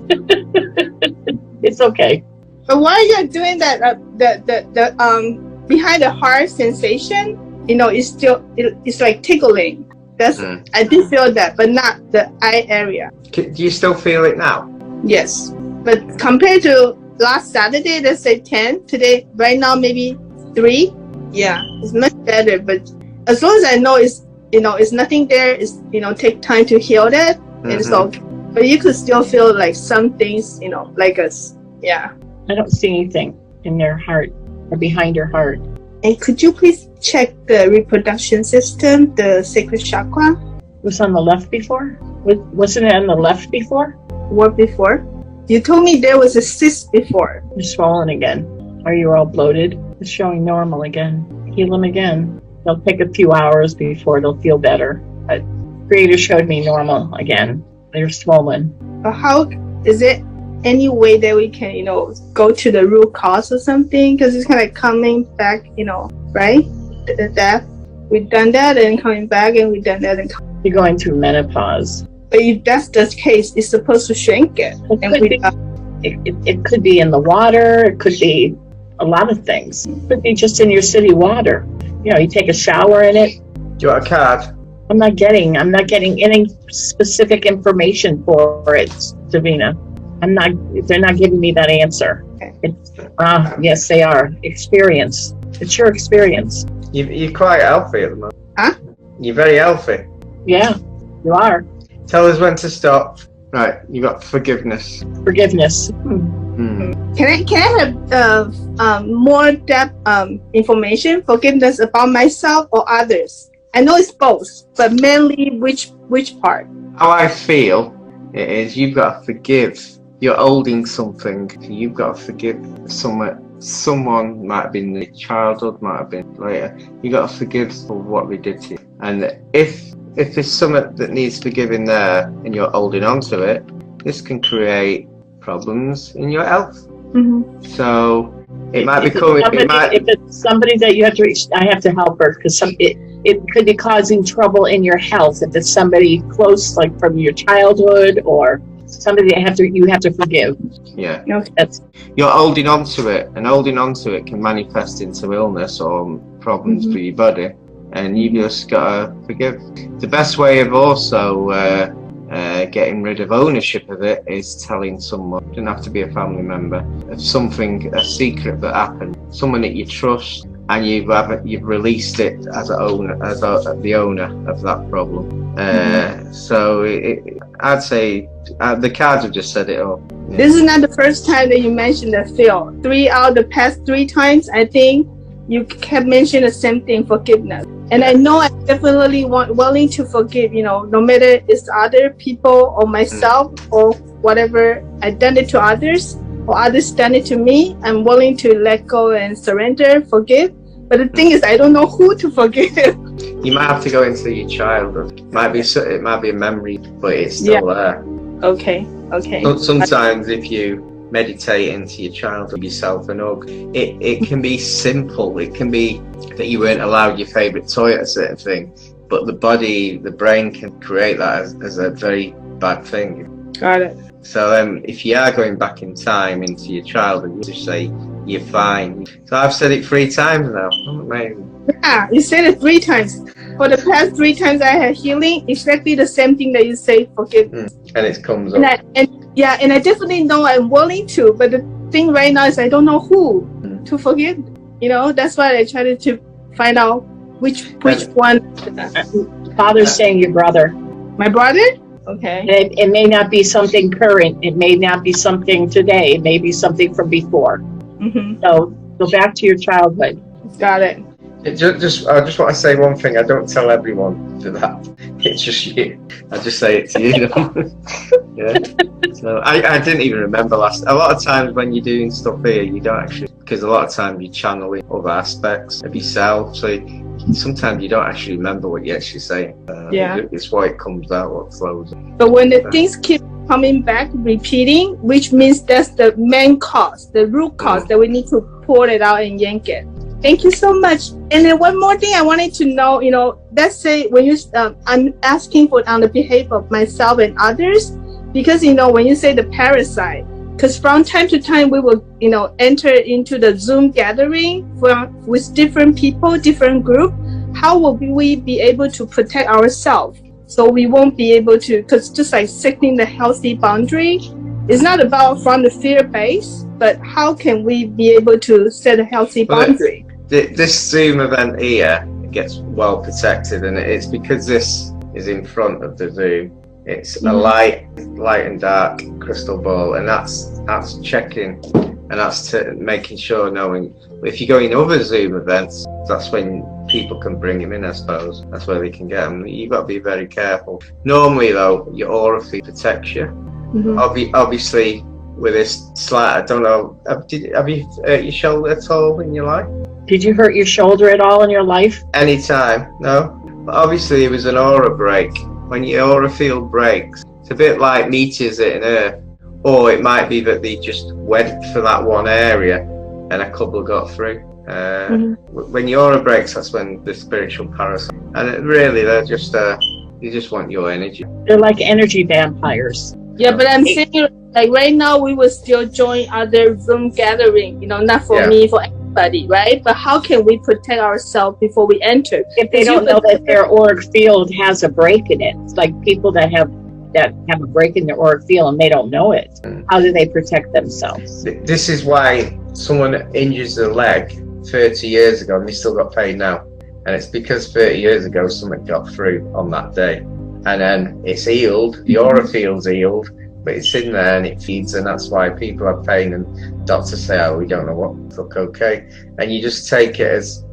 It's okay. But while you're doing that, the behind the heart sensation, you know, it's still, it's like tickling. That's I did feel that, but not the eye area. Do you still feel it now? Yes, but compared to last Saturday, let's say 10. Today, right now, maybe 3. Yeah, it's much better. But as long as I know it's, you know, it's nothing there, it's, you know, take time to heal that, and it's okay. But you could still feel like some things, you know, like us. Yeah. I don't see anything in their heart or behind your heart. And could you please check the reproduction system, the sacred chakra? Was on the left before? Wasn't it on the left before? What before? You told me there was a cyst before. You're swollen again. Are you all bloated? It's showing normal again. Heal them again. They'll take a few hours before they'll feel better. But Creator showed me normal again. They're swollen. How is it? Any way that we can, you know, go to the root cause or something? Because it's kind of coming back, you know, right? That we've done that and coming back, and we've done that and you're going through menopause. But if that's the case, it's supposed to shrink it. It could be in the water. It could be a lot of things. It could be just in your city water. You know, you take a shower in it. Do you want a card? I'm not getting any specific information for it, Davina. They're not giving me that answer. Yes, they are. Experience. It's your experience. You're quite healthy at the moment. Huh? You're very healthy. Yeah, you are. Tell us when to stop. Right, you got forgiveness. Forgiveness. Can I have more depth information? Forgiveness about myself or others? I know it's both, but mainly which part? How I feel it is you've got to forgive. You're holding something. You've got to forgive someone might have been in your childhood, might have been later. You got to forgive for what we did to you. And if there's something that needs forgiving there, and you're holding on to it, this can create problems in your health. So it might become. If it's somebody that you have to reach, I have to help her because it could be causing trouble in your health. If it's somebody close, like from your childhood, or somebody that you have to forgive. Yeah. That's, you're holding on to it, and holding on to it can manifest into illness or problems for your body, and you just gotta forgive. The best way of also getting rid of ownership of it is telling someone. It doesn't have to be a family member. Of something, a secret that happened, someone that you trust, and you've released it as the owner of that problem. So I'd say the cards have just said it all. Yeah. This is not the first time that you mentioned the field. 3 out of the past 3 times, I think you kept mentioning the same thing, forgiveness. And I know I'm definitely willing to forgive, you know, no matter it's other people or myself or whatever I've done it to others or others done it to me. I'm willing to let go and surrender, forgive. But the thing is, I don't know who to forgive. You might have to go into your childhood. It might be a memory, but it's still there. Okay. Sometimes if you meditate into your childhood, yourself and hug, it can be simple. It can be that you weren't allowed your favourite toy at a certain thing, but the brain can create that as a very bad thing. Got it. So if you are going back in time into your childhood, you just say, you're fine. So I've said it 3 times now. Amazing. Yeah, you said it 3 times. For the past 3 times I had healing, exactly the same thing that you say, forgiveness. And it comes up. And I definitely know I'm willing to, but the thing right now is I don't know who to forgive. You know, that's why I tried to find out which one. Father's saying your brother. My brother? Okay. It may not be something current. It may not be something today. It may be something from before. Mm-hmm. So go back to your childhood. Got it. I just want to say one thing. I don't tell everyone to that. It's just you. I just say it to you. Yeah. So I didn't even remember last. A lot of times when you're doing stuff here, you don't actually, because a lot of times you're channeling other aspects of yourself. So sometimes you don't actually remember what you're actually saying. It's why it comes out, what flows. But when the things keep coming back, repeating, which means that's the main cause, the root cause that we need to pull it out and yank it. Thank you so much. And then one more thing I wanted to know, you know, let's say when you, I'm asking for on the behalf of myself and others, because, you know, when you say the parasite, because from time to time we will, you know, enter into the Zoom gathering with different people, different group. How will we be able to protect ourselves? So we won't be able to, because just like setting the healthy boundary, it's not about from the fear base, but how can we be able to set a healthy boundary? This Zoom event here gets well protected, and it's because this is in front of the Zoom. It's a light and dark crystal ball, and that's checking, and that's making sure, knowing if you go in other Zoom events, that's when people can bring him in. I suppose that's where they can get him. You've got to be very careful. Normally, though, your aura field protects you. Obviously, with this slight, I don't know. Have you hurt your shoulder at all in your life? Did you hurt your shoulder at all in your life? Anytime, no. But obviously, it was an aura break. When your aura field breaks, it's a bit like meteors hitting Earth, or it might be that they just went for that one area and a couple got through. When your aura breaks, that's when the spiritual parasite, and really they're just they just want your energy. They're like energy vampires. Yeah, but I'm saying, like right now we will still join other Zoom gathering, you know, not for me, for everybody, right? But how can we protect ourselves before we enter? If they don't know that their auric field has a break in it, it's like people that have a break in their auric field and they don't know it. How do they protect themselves? This is why someone injures their leg 30 years ago and they still got paid now. And it's because 30 years ago something got through on that day. And then it's healed, the aura field's healed, but it's in there and it feeds, and that's why people have pain and doctors say, oh, we don't know what, look okay. And you just take it as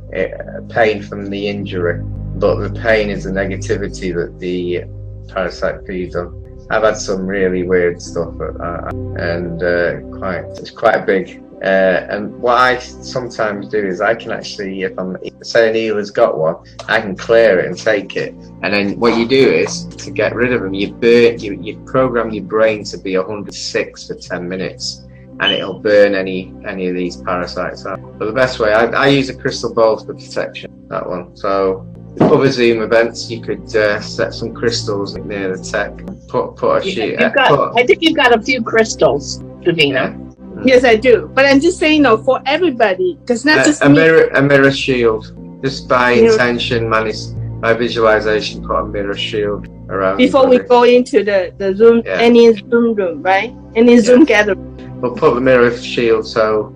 pain from the injury, but the pain is the negativity that the parasite feeds on. I've had some really weird stuff, and it's quite big. And what I sometimes do is I can actually, if I'm saying an healer's got one, I can clear it and take it. And then what you do is, to get rid of them, you program your brain to be 106 for 10 minutes, and it'll burn any of these parasites out. But the best way, I use a crystal ball for protection, that one. So other Zoom events, you could set some crystals near the tech, put a sheet. I think you've got a few crystals, Davina. Yeah. Yes, I do. But I'm just saying, for everybody, because not just a mirror shield. Just by intention, by visualization, put a mirror shield around. Before we go into the Zoom, any Zoom room, right? Any Zoom gathering. We'll put the mirror shield so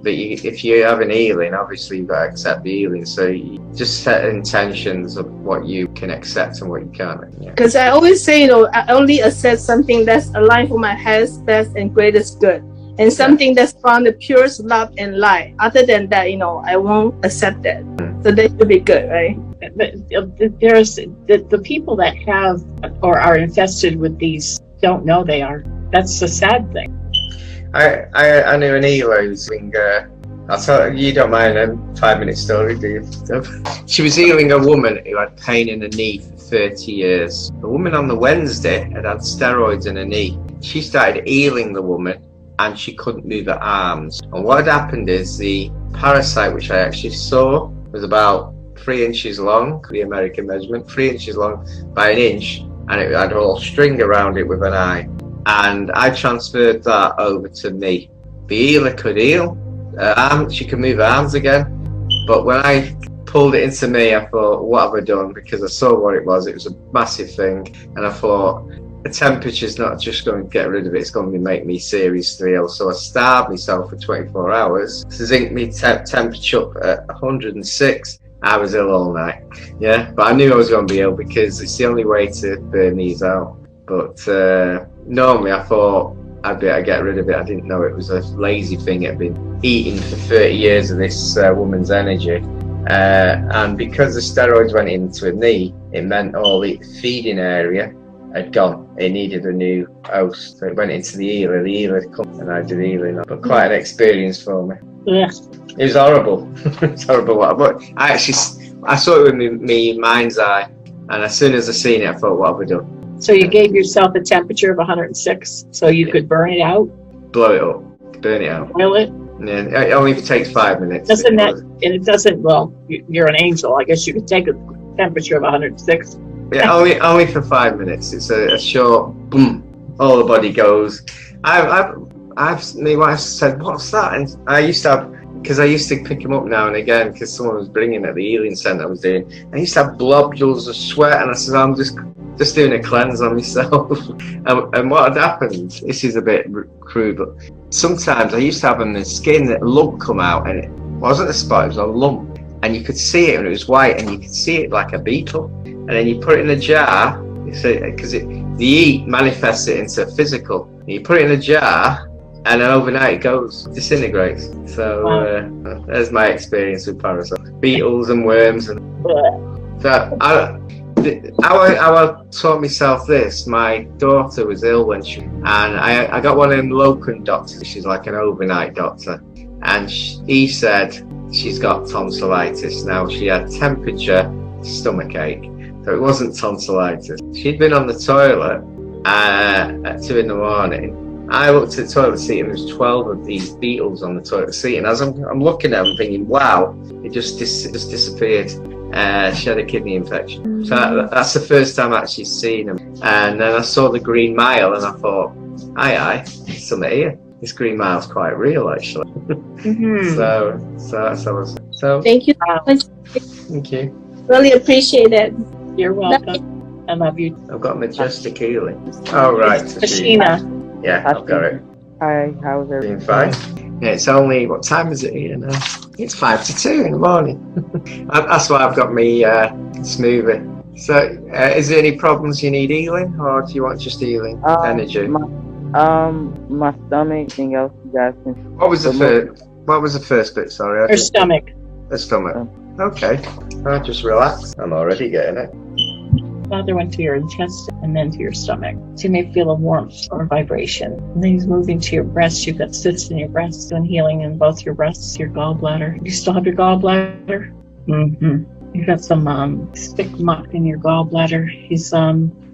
that if you have an healing, obviously you've got to accept the healing. So you just set intentions of what you can accept and what you can't. Because I always say, I only accept something that's aligned for my highest, best, and greatest good. And something that's from the purest love and light. Other than that, I won't accept that. So that should be good, right? There's the people that have or are infested with these don't know they are. That's the sad thing. I knew an healer who's being, I'll tell you, don't mind a 5-minute story, do you? She was healing a woman who had pain in her knee for 30 years. The woman on the Wednesday had steroids in her knee. She started healing the woman, and she couldn't move her arms. And what had happened is the parasite, which I actually saw, was about 3 inches long, the American measurement, 3 inches long by 1 inch, and it had a little string around it with an eye. And I transferred that over to me. The healer could heal, She could move her arms again. But when I pulled it into me, I thought, what have I done? Because I saw what it was. It was a massive thing. And I thought, the temperature's not just going to get rid of it, it's going to make me seriously ill. So I starved myself for 24 hours to zinc me temperature up at 106. I was ill all night. Yeah, but I knew I was going to be ill because it's the only way to burn these out. But normally I thought I'd be able to get rid of it. I didn't know it was a lazy thing. I'd been eating for 30 years of this woman's energy. And because the steroids went into her knee, it meant all the feeding area had gone. It needed a new host. So it went into the healer. The healer had come and I did healing. But quite an experience for me. Yeah. It was horrible. It's horrible. But I saw it with my mind's eye. And as soon as I seen it, I thought, what have I done? So you gave yourself a temperature of 106 so you could burn it out? Blow it up. Burn it out. Boil it? Yeah, it only takes 5 minutes. Doesn't that, and it doesn't, well, you're an angel. I guess you could take a temperature of 106. Yeah, only for 5 minutes. It's a short boom. All the body goes. My wife said, what's that? And I used to have, because I used to pick them up now and again because someone was bringing at the healing centre I was doing. I used to have globules of sweat and I said, I'm just doing a cleanse on myself. and what had happened, this is a bit crude, but sometimes I used to have on the skin that a lump come out and it wasn't a spot, it was a lump. And you could see it and it was white and you could see it like a beetle. And then you put it in a jar, because the heat manifests it into physical. You put it in a jar and then overnight it goes, disintegrates. So there's my experience with parasites. Beetles and worms. And so I taught myself this. My daughter was ill and I got one of them locum doctors. She's like an overnight doctor. And he said she's got tonsillitis. Now she had temperature, stomach ache. So it wasn't tonsillitis. She'd been on the toilet at 2 in the morning. I looked at the toilet seat and there was 12 of these beetles on the toilet seat. And as I'm looking at them thinking, wow, it just disappeared. She had a kidney infection. So that's the first time I actually seen them. And then I saw the green mile and I thought, aye, something here. This green mile's quite real actually. Mm-hmm. So that's how I was. So thank you. Thank you. Really appreciate it. You're welcome. I love you. I've got majestic healing. Oh right. Ashina. Yeah, I've got it. Hi, how's everything? Doing fine. Yeah, it's only, what time is it here now? It's 5 to 2 in the morning. That's why I've got me smoothie. So, is there any problems you need healing, or do you want just healing energy? My stomach. Anything else you guys can? What was the first bit? Sorry. Her stomach. Her stomach. Okay. I'll just relax. I'm already getting it. Father went to your intestine and then to your stomach. So you may feel a warmth or vibration. And then he's moving to your breast. You've got cysts in your breasts, doing healing in both your breasts, your gallbladder. You still have your gallbladder? Mm-hmm. You've got some thick muck in your gallbladder. He's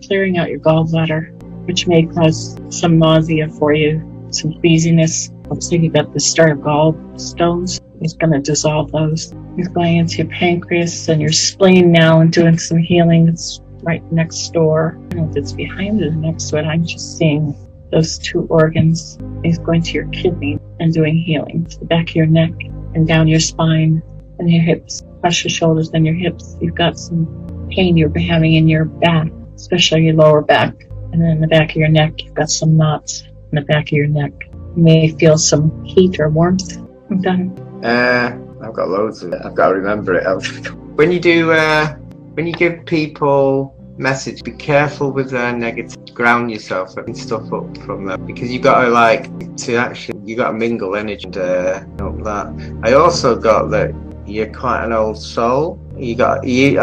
clearing out your gallbladder, which may cause some nausea for you, some queasiness. Looks like you got the start of gallstones. He's going to dissolve those. He's going into your pancreas and your spleen now and doing some healing. It's right next door. I don't know if it's behind it or next to it. I'm just seeing those two organs. He's going to your kidney and doing healing to the back of your neck and down your spine and your hips. Across your shoulders and your hips. You've got some pain you've been having in your back, especially your lower back. And then in the back of your neck, you've got some knots in the back of your neck. You may feel some heat or warmth. I'm done. I've got loads of it. I've got to remember it. When you give people message, be careful with their negative. Ground yourself and stuff up from them, because you got to you got to mingle energy and that. I also got that you're quite an old soul. I'm getting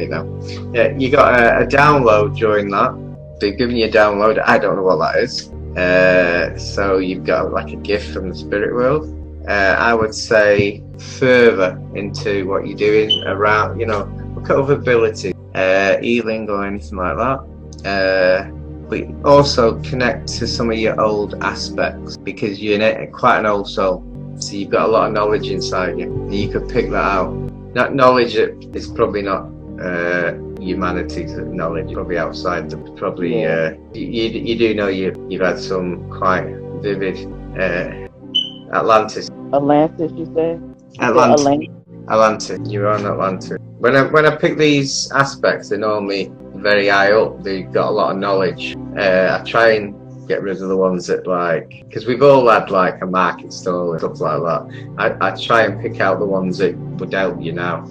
it now. Yeah, you got a download during that. They're giving you a download. I don't know what that is. So you've got like a gift from the spirit world. I would say further into what you're doing around, look at other abilities, healing or anything like that. But also connect to some of your old aspects, because you're quite an old soul. So you've got a lot of knowledge inside you. And you could pick that out. That knowledge is probably not humanity's knowledge, probably outside the, probably you do know you've had some quite vivid Atlantis. Atlantis, you say? Atlantis. Atlantis. You're on Atlantis. When I pick these aspects, they're normally very high up. They've got a lot of knowledge. I try and get rid of the ones that because we've all had like a market stall and stuff like that. I try and pick out the ones that would help you now.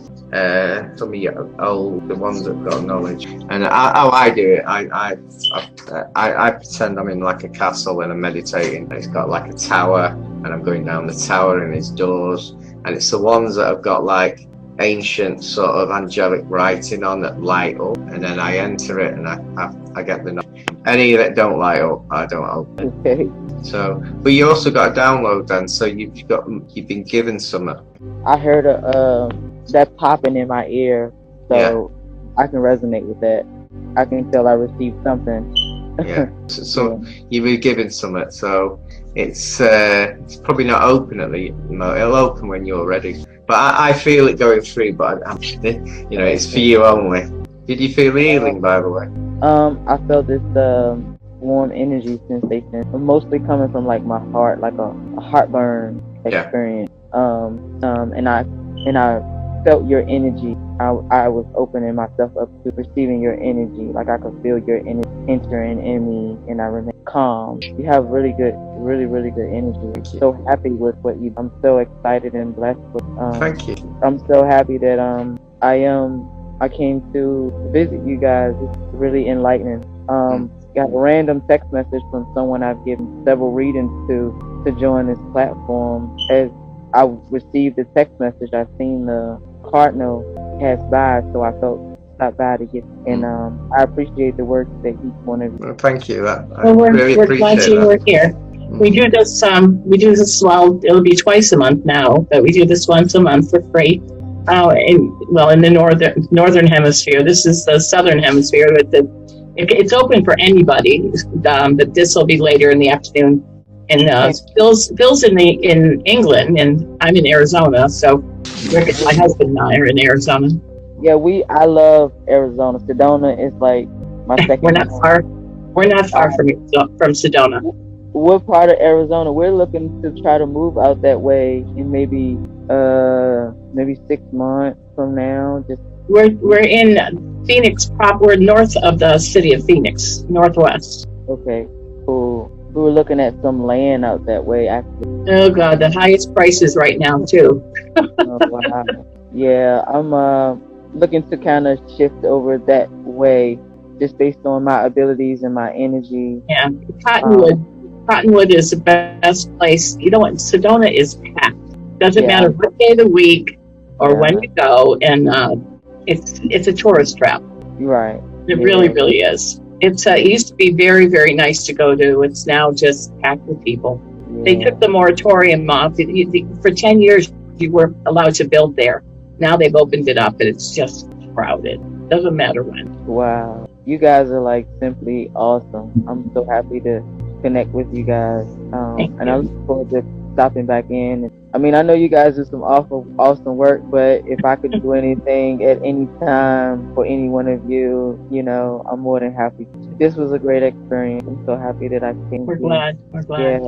Some of you old, the ones that got knowledge. And how I do it, I pretend I'm in like a castle and I'm meditating. It's got like a tower, and I'm going down the tower and there's doors, and it's the ones that have got like ancient sort of angelic writing on that light up, and then I enter it and I get the knowledge. Any that don't light up, I don't open. Okay. So, but you also got a download then, so you've been given some. I heard that popping in my ear, so I can resonate with that. I can tell I received something. Yeah. So you've been given something, so it's probably not open at the moment. It'll open when you're ready. But I feel it going through, but it's for you only. Did you feel healing, by the way? I felt this warm energy sensation, mostly coming from like my heart, like a heartburn experience. And I felt your energy. I was opening myself up to receiving your energy. Like I could feel your energy entering in me, and I remain calm. You have really good energy. So happy with what you. I'm so excited and blessed with. Thank you. I'm so happy that I came to visit you guys. It's really enlightening. Got a random text message from someone I've given several readings to join this platform. As I received the text message, I seen the cardinal pass by, so I felt stop by to get. And I appreciate the work that each one of you. Well, thank you. We're glad you were here. We do this. Well, it'll be twice a month now, but we do this once a month for free. In the northern hemisphere. This is the southern hemisphere. It's open for anybody, but this will be later in the afternoon. And Phil's in England, and I'm in Arizona. So my husband and I are in Arizona. Yeah, I love Arizona. Sedona is like my second. We're not far from Sedona. What part of Arizona? We're looking to try to move out that way in maybe 6 months from now. We're in Phoenix proper. We're north of the city of Phoenix, northwest. Okay, cool. We were looking at some land out that way, actually. Oh God, the highest prices right now too. Oh, wow. Yeah, I'm looking to kind of shift over that way, just based on my abilities and my energy. Yeah, Cottonwood is the best place. You know what? Sedona is packed. Doesn't matter what day of the week or when you go, and it's a tourist trap. Right. It really is. It used to be very, very nice to go to. It's now just packed with people. Yeah. They took the moratorium off. For 10 years, you were allowed to build there. Now they've opened it up, and it's just crowded. Doesn't matter when. Wow. You guys are like simply awesome. I'm so happy to connect with you guys. And I look forward to stopping back in. I mean, I know you guys do some awesome work, but if I could do anything at any time for any one of you, I'm more than happy. This was a great experience. I'm so happy that I came. We're glad. Yeah.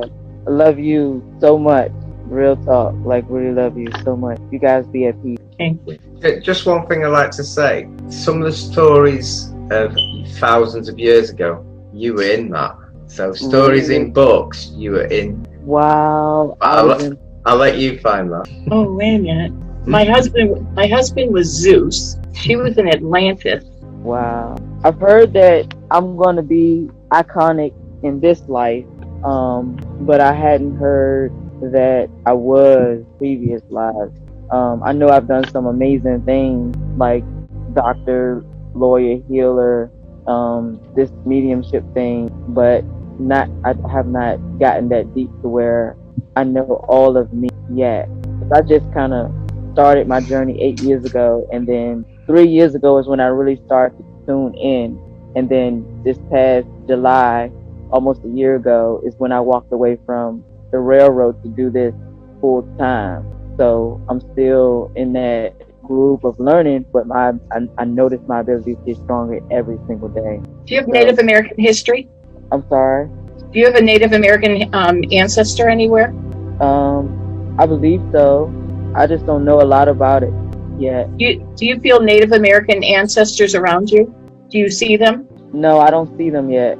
I love you so much. Real talk. Like, really love you so much. You guys be at peace. Thank you. Just one thing I'd like to say. Some of the stories of thousands of years ago, you were in that. So stories in books, you were in. Wow. I'll let you find that. Oh, wait a minute. My husband was Zeus. She was in Atlantis. Wow. I've heard that I'm going to be iconic in this life, but I hadn't heard that I was previous lives. I know I've done some amazing things like doctor, lawyer, healer, this mediumship thing, but I have not gotten that deep to where I know all of me yet. I just kind of started my journey 8 years ago, and then 3 years ago is when I really started to tune in. And then this past July, almost a year ago, is when I walked away from the railroad to do this full time. So I'm still in that group of learning, but I notice my ability to get stronger every single day. Do you have Native American history? I'm sorry? Do you have a Native American ancestor anywhere? I believe so. I just don't know a lot about it yet. Do you feel Native American ancestors around you? Do you see them? No, I don't see them yet.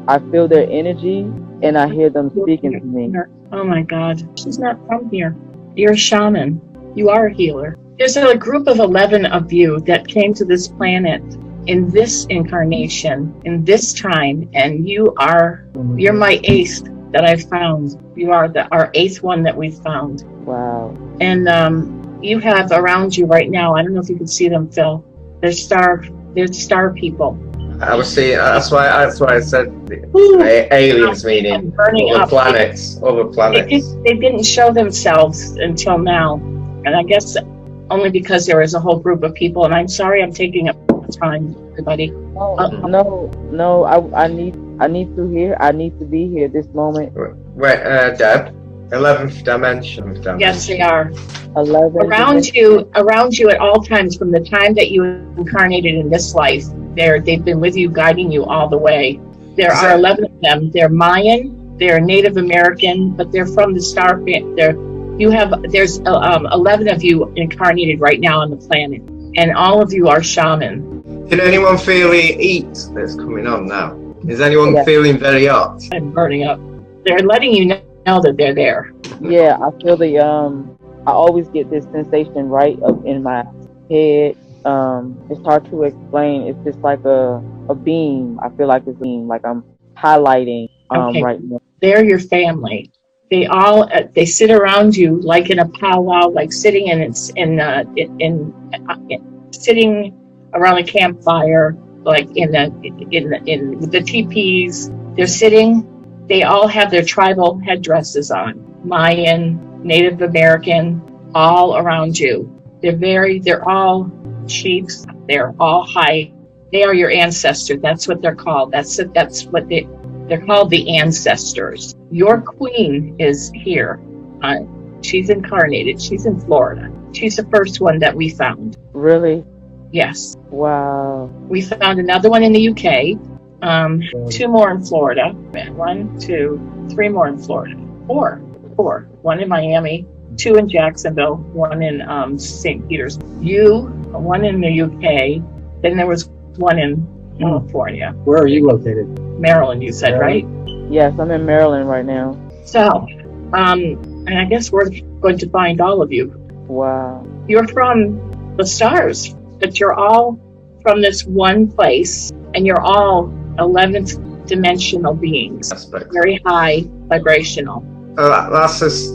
I feel their energy and I hear them speaking to me. Oh my God, she's not from here. You're a shaman. You are a healer. There's a group of 11 of you that came to this planet in this incarnation, in this time, and you're my 8th that I found. You are our 8th one that we found. Wow. And you have around you right now, I don't know if you can see them, Phil. They're star people. I was seeing. That's why I said aliens, meaning other planets. They didn't show themselves until now, and I guess only because there was a whole group of people. And I'm sorry, I'm taking up time, everybody. No. I need to hear. I need to be here this moment. Wait, Deb. 11th dimension. Yes, they are. 11. Around you at all times, from the time that you incarnated in this life. They've been with you, guiding you all the way. There are 11 of them. They're Mayan, they're Native American, but they're from the star. There's 11 of you incarnated right now on the planet, and all of you are shaman. Can anyone feel the heat that's coming on now? Is anyone feeling very hot? I'm burning up. They're letting you know that they're there. Yeah, I feel I always get this sensation right up in my head. It's hard to explain. It's just like a beam. I feel like it's a beam, like I'm highlighting right now. They're your family. They sit around you like in a powwow, like sitting sitting around a campfire, like in the teepees. They're sitting. They all have their tribal headdresses on, Mayan, Native American, all around you. They're all chiefs. They're all high. They are your ancestors. That's what they're called. That's what they're called, the ancestors. Your queen is here. She's incarnated. She's in Florida. She's the first one that we found. Really? Yes. Wow. We found another one in the UK. 2 more in Florida. 1, 2, 3 more in Florida. Four. 1 in Miami. 2 in Jacksonville, 1 in St. Peter's. 1 in the UK. Then there was 1 in California. Where are you located? Maryland, you said, right? Yes, I'm in Maryland right now. So, and I guess we're going to find all of you. Wow. You're from the stars, but you're all from this one place, and you're all 11th dimensional beings. Very high vibrational. That's it.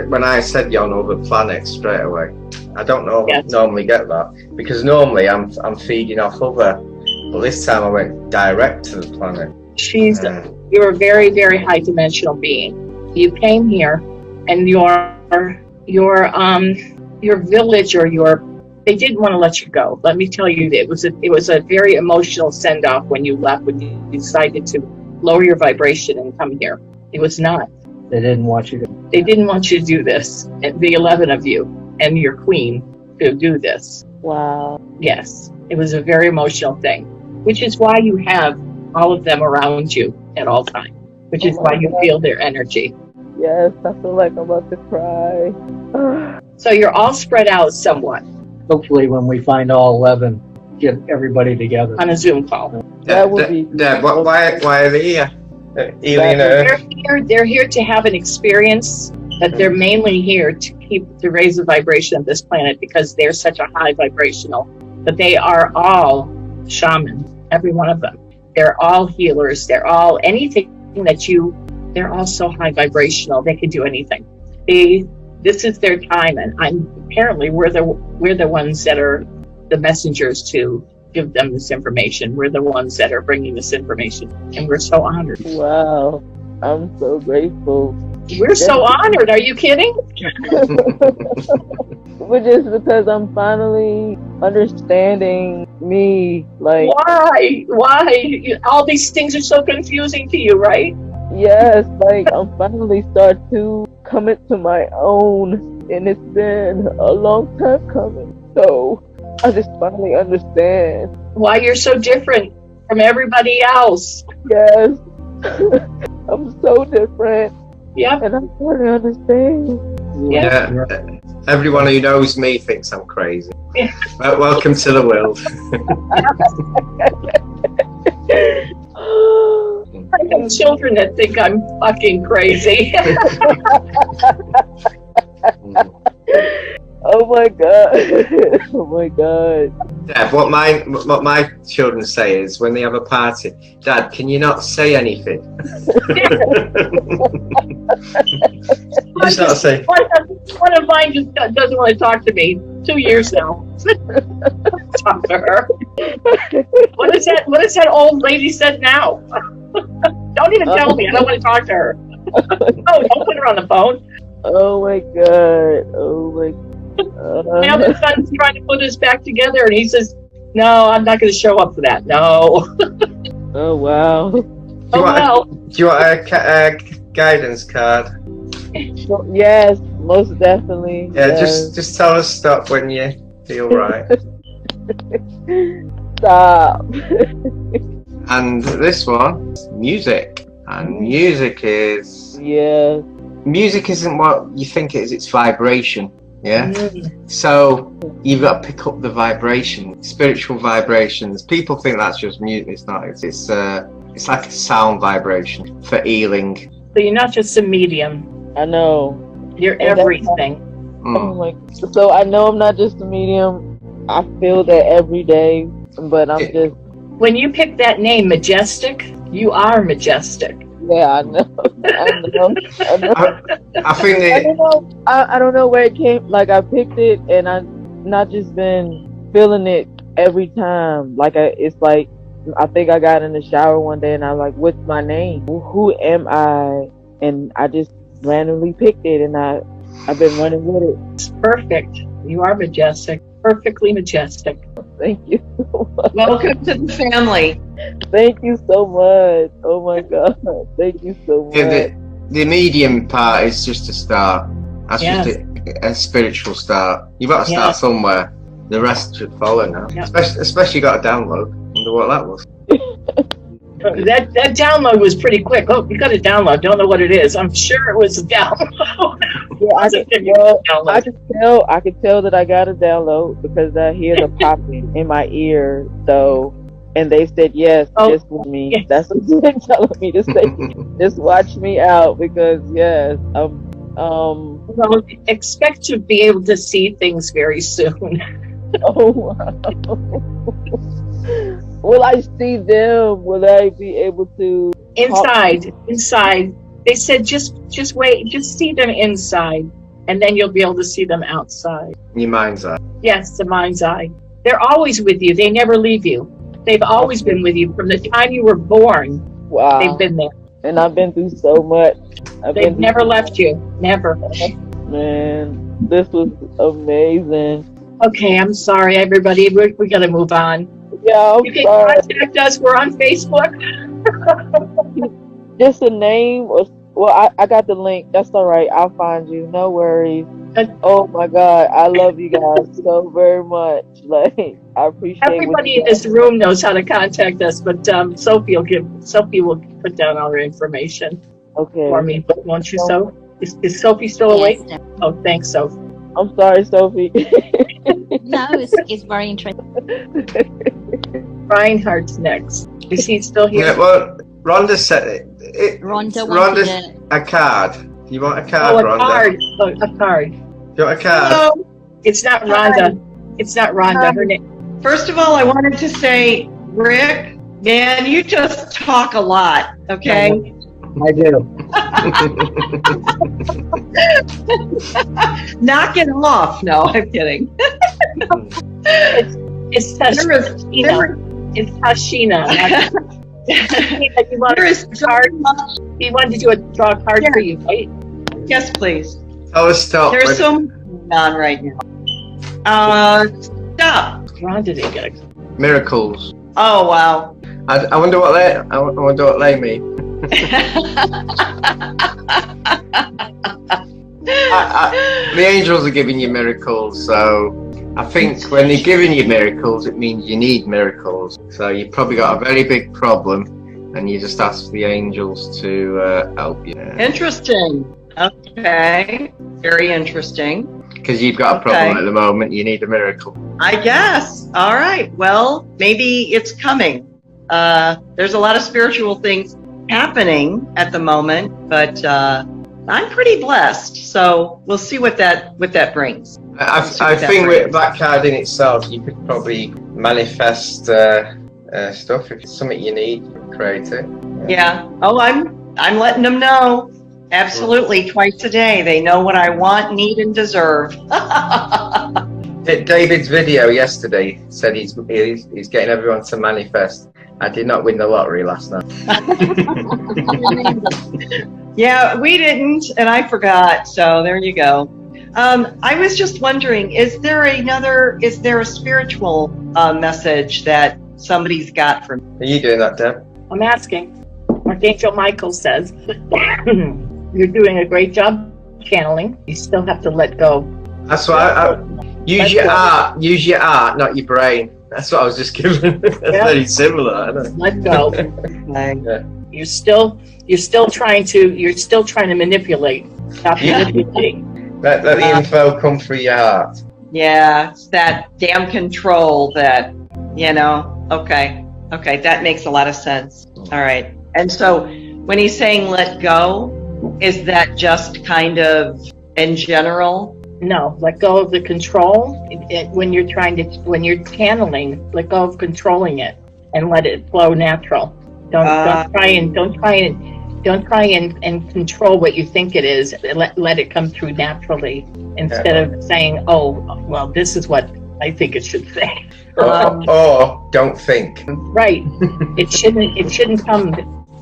When I said you're on other planets straight away, I don't normally get that, because normally I'm feeding off other, but this time I went direct to the planet. You're a very, very high dimensional being. You came here, and your village or they didn't want to let you go. Let me tell you, it was a very emotional send off when you left, when you decided to lower your vibration and come here. It was not. They didn't want you to. They didn't want you to do this. The 11 of you and your queen to do this. Wow. Yes, it was a very emotional thing, which is why you have all of them around you at all times, which is why you feel their energy. Yes, I feel like I'm about to cry. So you're all spread out somewhat. Hopefully when we find all 11, get everybody together. On a Zoom call. That would be... Deb, why are they here? They're here to have an experience, but they're mainly here to raise the vibration of this planet, because they're such a high vibrational. But they are all shamans, every one of them. They're all healers. They're all they're all so high vibrational. They can do anything. This is their time, and apparently we're the ones that are the messengers to give them this information. We're the ones that are bringing this information, and we're so honored. Wow, I'm so grateful. We're so honored. Are you kidding? But just because I'm finally understanding me, like... Why? All these things are so confusing to you, right? Yes, like I'm finally start to come into my own, and it's been a long time coming. So I just finally understand why you're so different from everybody else. Yes. I'm so different. Yep. And I'm trying to understand. Yeah. Everyone who knows me thinks I'm crazy. Yeah. Welcome to the world. I have children that think I'm fucking crazy. Oh my god. Oh my god. Dad, what my children say is when they have a party, Dad, can you not say anything? You just not say. One of mine just doesn't want to talk to me. 2 years now. Talk to her. What is that old lady said now? Don't even tell me. I don't want to talk to her. No, don't put her on the phone. Oh my god. Oh my god. My other son's trying to put us back together, and he says, "No, I'm not going to show up for that." No. Oh wow. Do you want a guidance card? Yes, most definitely. Yeah, yes. just tell us stop when you feel right. Stop. And this one, music. And music is... Yes. Music isn't what you think it is, it's vibration. Yeah? So, you've got to pick up the vibration, spiritual vibrations. People think that's just music. It's not. It's like a sound vibration for healing. So you're not just a medium. I know. You're everything. Oh my. So I know I'm not just a medium. I feel that every day, but I'm just... When you pick that name, Majestic, you are majestic. Yeah, I know. I know. I think I don't know where it came. Like I picked it, and I've not just been feeling it every time. Like it's like I think I got in the shower one day, and I'm like, "What's my name? Who am I?" And I just randomly picked it, and I've been running with it. It's perfect. You are majestic. Perfectly majestic. Thank you so much. Welcome to the family. Thank you so much. Oh my God. Thank you so much. Yeah, the medium part is just a start. That's just a spiritual start. You've got to start somewhere. The rest should follow now. Yeah. Especially you got a download. Wonder what that was. That download was pretty quick. Oh, you got a download. Don't know what it is. I'm sure it was a download. Yeah, I could tell that I got a download because I hear the popping in my ear. So, and they said yes, just with me. Yes. That's what they're telling me to say. Just watch me out because yes, well, expect to be able to see things very soon. Oh wow. Will I see them? Will I be able to? Inside. They said just wait, just see them inside, and then you'll be able to see them outside. Your mind's eye. Yes, the mind's eye. They're always with you. They never leave you. They've always been with you from the time you were born. Wow. They've been there. And I've been through so much. They've never left you. Never. Man, this was amazing. Okay, I'm sorry, everybody. We got to move on. Yeah, you can contact us. We're on Facebook. Just a name, well, I got the link. That's all right. I'll find you. No worries. Oh my God, I love you guys so very much. Like I appreciate. Everybody in this room knows how to contact us, but Sophie will put down all her information. Okay. For me, won't you, Sophie? Is Sophie still awake? Yes. Oh, thanks, Sophie. I'm sorry, Sophie. No, it's very interesting. Reinhardt's next. Is he still here? Yeah, well, Rhonda said Rhonda's a card. Do you want a card, a Rhonda? Card. Oh, a card. Do you want a card? Hello. It's not Rhonda. It's not Rhonda. Her name. First of all, I wanted to say, Rick, man, you just talk a lot, okay? I do. Knock it off. No, I'm kidding. It's Tashina. It's Tashina. You wanted to do a draw card for you, right? Yes, please. Tell us stop. There's so much going on right now. Stop. Rhonda didn't get it. Miracles. Oh wow. I wonder what they mean. The angels are giving you miracles, so I think when they're giving you miracles, it means you need miracles. So you've probably got a very big problem, and you just ask the angels to help you. Interesting. Okay. Very interesting. Because you've got a problem at the moment, you need a miracle. I guess. All right. Well, maybe it's coming. There's a lot of spiritual things happening at the moment, but I'm pretty blessed. So we'll see what that brings. I think with that card in itself, you could probably manifest stuff if it's something you need, create it. Yeah. Oh, I'm letting them know. Absolutely, twice a day. They know what I want, need, and deserve. David's video yesterday said he's getting everyone to manifest. I did not win the lottery last night. Yeah, we didn't, and I forgot. So there you go. I was just wondering, is there a spiritual message that somebody's got for me? Are you doing that, Deb? I'm asking. Archangel Michael says, you're doing a great job channeling. You still have to let go. That's what I use your art. Use your art, not your brain. That's what I was just given. That's very similar. I don't know. Let go. Yeah. You're still trying to manipulate. Stop manipulating. Let the info come through your heart. Yeah, it's that damn control that, okay, that makes a lot of sense. All right. And so when he's saying let go, is that just kind of in general? No, let go of the control. When you're channeling, let go of controlling it and let it flow natural. Don't try and control what you think it is. Let it come through naturally instead of saying, "Oh, well, this is what I think it should say." Or don't think. Right. It shouldn't come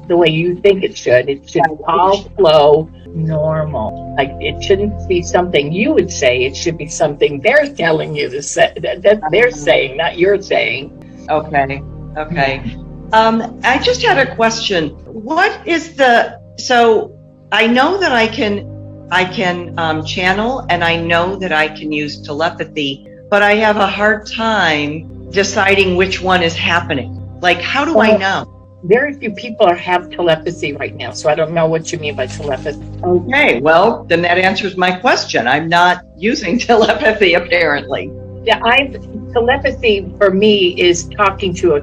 the way you think it should. It should all flow normal. Like it shouldn't be something you would say. It should be something they're telling you to say. That they're saying, not you're saying. Okay. I just had a question. What is so I know that I can channel, and I know that I can use telepathy, but I have a hard time deciding which one is happening. Like, how do I know? Very few people have telepathy right now, so I don't know what you mean by telepathy. Okay, well, then that answers my question. I'm not using telepathy, apparently. Yeah, telepathy for me is talking to a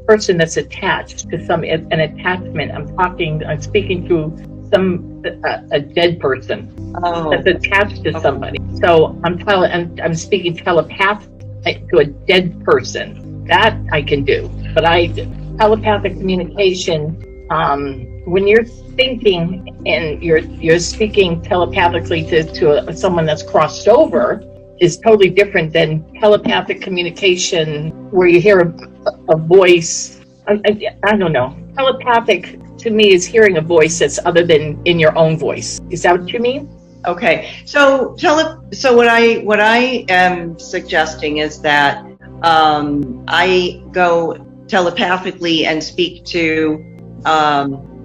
person that's attached to an attachment. I'm speaking to a dead person that's attached to somebody. So I'm speaking telepathically to a dead person. That I can do, but telepathic communication. When you're thinking and you're speaking telepathically to someone that's crossed over, is totally different than telepathic communication where you hear a voice. I don't know. Telepathic to me is hearing a voice that's other than in your own voice. Is that what you mean? Okay. So what I am suggesting is that I go telepathically and speak to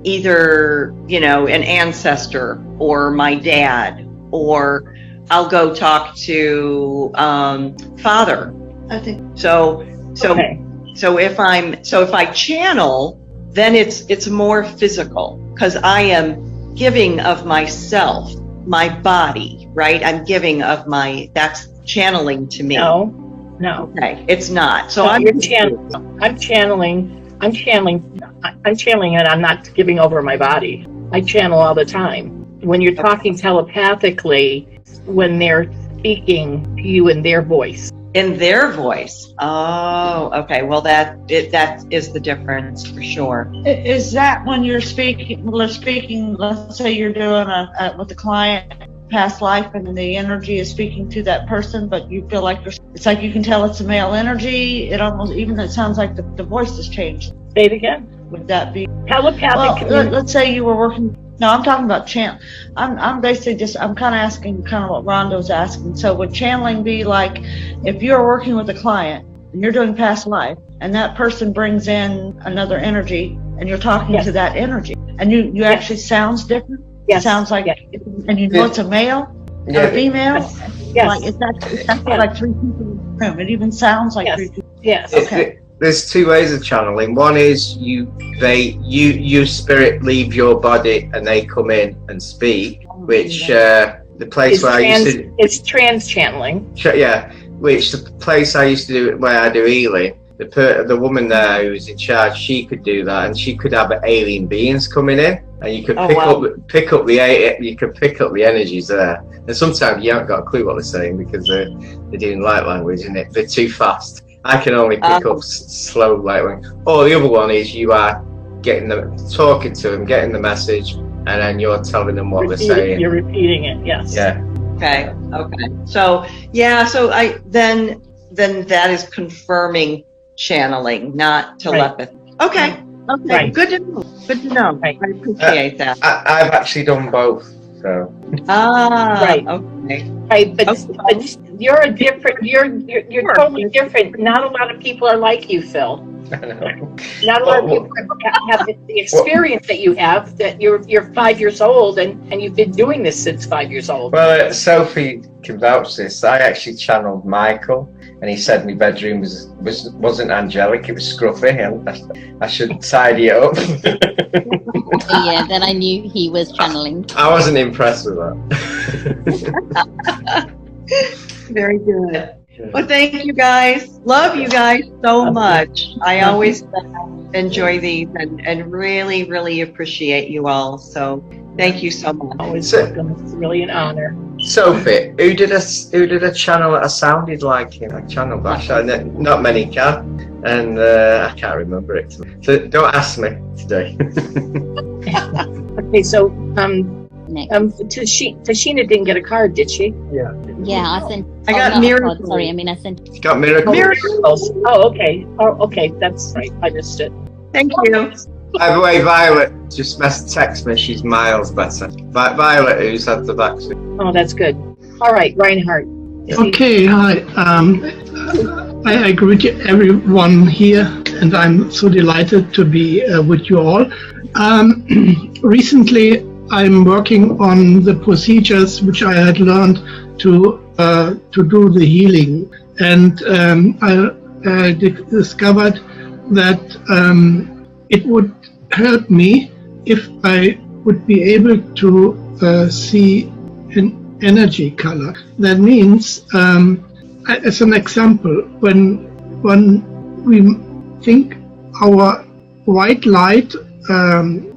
either, an ancestor or my dad, or I'll go talk to Father. I think so. If I channel, then it's more physical because I am giving of myself, my body, right? I'm giving of that's channeling to me. No. Okay, it's not. So I'm channeling, and I'm not giving over my body. I channel all the time. When you're talking telepathically, when they're speaking to you in their voice. In their voice. Oh, okay. Well, that is the difference for sure. Is that when you're speaking? Let's say you're doing with the client past life, and then the energy is speaking to that person, but you feel like it's like you can tell it's a male energy. It sounds like the voice has changed. Say it again. Would that be telepathic? Well, let's say you were working. No, I'm talking about channel. I'm basically I'm kind of asking what Rhonda's asking. So would channeling be like if you're working with a client and you're doing past life, and that person brings in another energy, and you're talking to that energy, and you actually sounds different? Yes. Sounds like, and you know it's a male or a female? Yes. Like it's actually like three people in the room. It even sounds like three people. Yes. Okay. there's two ways of channeling. One is your spirit leave your body and they come in and speak, which the place where I used to... It's trans channeling. Yeah, which the place I used to do where I do healing, the woman there who was in charge, she could do that, and she could have alien beings coming in, and you could pick up the energies there. And sometimes you haven't got a clue what they're saying because they're doing light language and they're too fast. I can only pick up slow light language. Or the other one is you are talking to them, getting the message, and then you're telling them what they're saying. You're repeating it, yes. Yeah. Okay. So then that is confirming channeling, not telepathy. Okay. Right. Good to know. Right. I appreciate that. I've actually done both. So. Right. Okay. Right, but you're a different. You're totally different. Not a lot of people are like you, Phil. Not a lot of people have the experience that you have. That you're 5 years old and you've been doing this since 5 years old. Well, Sophie can vouch this. I actually channeled Michael, and he said my bedroom wasn't angelic. It was scruffy, and I should tidy it up. Yeah, then I knew he was channeling. I wasn't impressed with that. Very good. Well, thank you guys. Love you guys so much. I always enjoy these and really, really appreciate you all. So thank you so much. Always welcome. It's really an honor. Sophie, who did a channel that sounded like him? I channeled that. Not many can, and I can't remember it. So don't ask me today. Okay, so Tashina didn't get a card, did she? Yeah. Yeah, I sent. I got miracles. Sorry, I sent. Got miracles. Oh, okay. Oh, okay. That's right. I missed it. Thank you. By the way, Violet just text me. She's miles better. Violet, who's had the vaccine. Oh, that's good. All right, Reinhardt. Okay, hi. I greet everyone here, and I'm so delighted to be with you all. Recently, I'm working on the procedures which I had learned to do the healing, and I discovered that it would help me if I would be able to see an energy color. That means, as an example, when we think our white light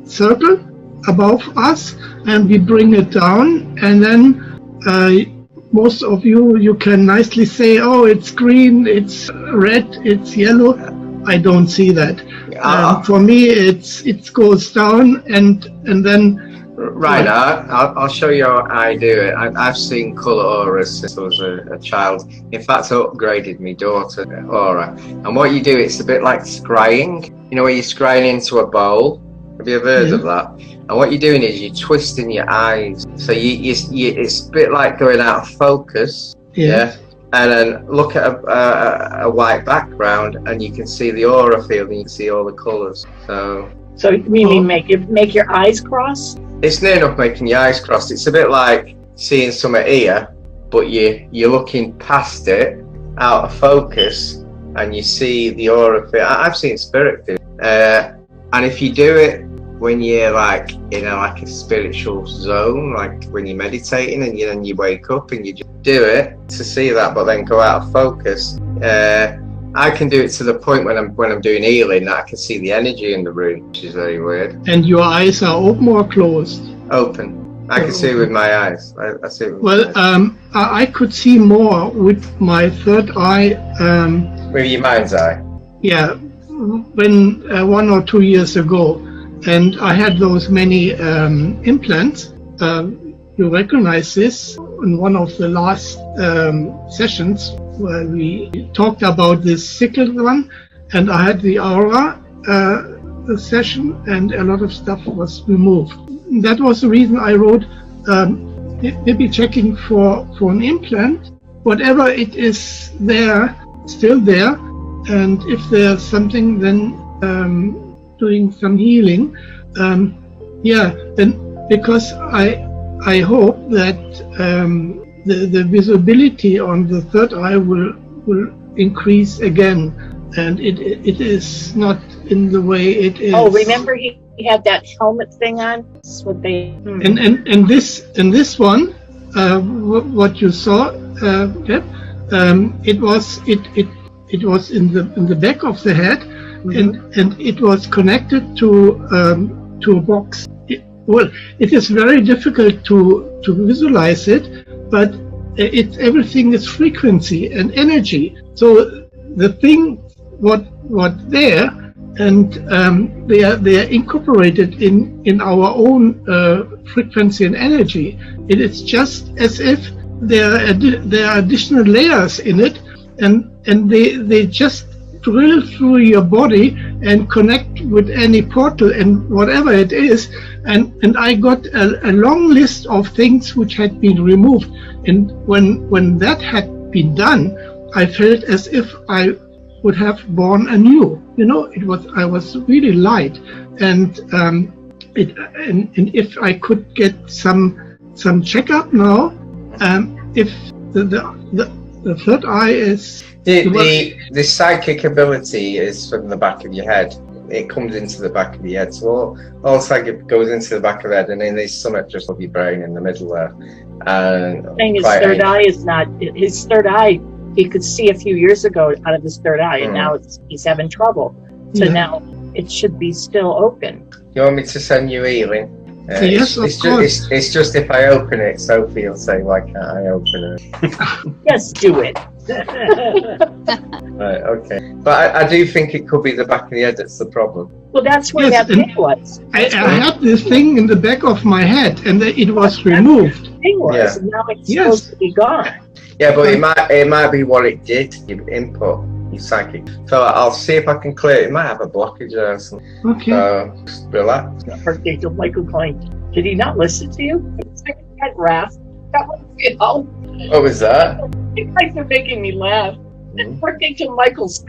circle above us and we bring it down, and then most of you can nicely say, oh, it's green, it's red, it's yellow. I don't see that. For me, it goes down and then. Right, I'll show you how I do it. I've seen colour auras since I was a child. In fact, I upgraded my daughter aura. And what you do, it's a bit like scrying. You know, where you're scrying into a bowl. Have you ever heard of that? And what you're doing is you're twisting your eyes. So it's a bit like going out of focus. Yeah. And then look at a white background, and you can see the aura field, and you can see all the colours. So you mean make your eyes cross? It's near enough making your eyes cross. It's a bit like seeing something here, but you're looking past it, out of focus, and you see the aura field. I've seen spirit do it. And if you do it when you're like in a spiritual zone, like when you're meditating and then you wake up and you just do it to see that, but then go out of focus. I can do it to the point when I'm doing healing that I can see the energy in the room, which is very weird. And your eyes are open or closed? Open. I can see it with my eyes. I see it with my eyes. I could see more with my third eye. With your mind's eye? Yeah, when 1 or 2 years ago, and I had those many implants. You recognize this in one of the last sessions where we talked about this sickle one, and I had the aura session, and a lot of stuff was removed. That was the reason I wrote, maybe checking for an implant, whatever it is there, still there, and if there's something, then doing some healing. Then because I hope that the visibility on the third eye will increase again. and it is not in the way it is. Oh, remember he had that helmet thing on? That's what they. And this one, what you saw, Deb, it was in the back of the head, and it was connected to a box. It is very difficult to visualize it, but everything is frequency and energy. So the thing what there, and they are incorporated in our own frequency and energy. It is just as if there are additional layers in it, and they just drill through your body and connect with any portal and whatever it is, and I got a long list of things which had been removed, and when that had been done, I felt as if I would have born anew. I was really light, and if I could get some checkup now, if the third eye is the psychic ability is from the back of your head. It comes into the back of your head. So all psychic goes into the back of the head, and then there's something just of your brain in the middle there. And his third eye is not his third eye. He could see a few years ago out of his third eye, and now he's having trouble. So now it should be still open. You want me to send you healing? Yes, of course. It's just if I open it, Sophie will say, "Why can't I open it?" Yes, do it. Right, okay. But I do think it could be the back of the head that's the problem. Well, that's where that thing was. I had this thing in the back of my head, and it was removed. Thing was, and now it's supposed to be gone. Yeah, but it might be what it did. Your input, your psychic. So I'll see if I can clear it. It might have a blockage or something. Okay. So just relax. Archangel Michael Klein. Did he not listen to you? That Raph. That was, What was that? You guys are making me laugh. Archangel Michael's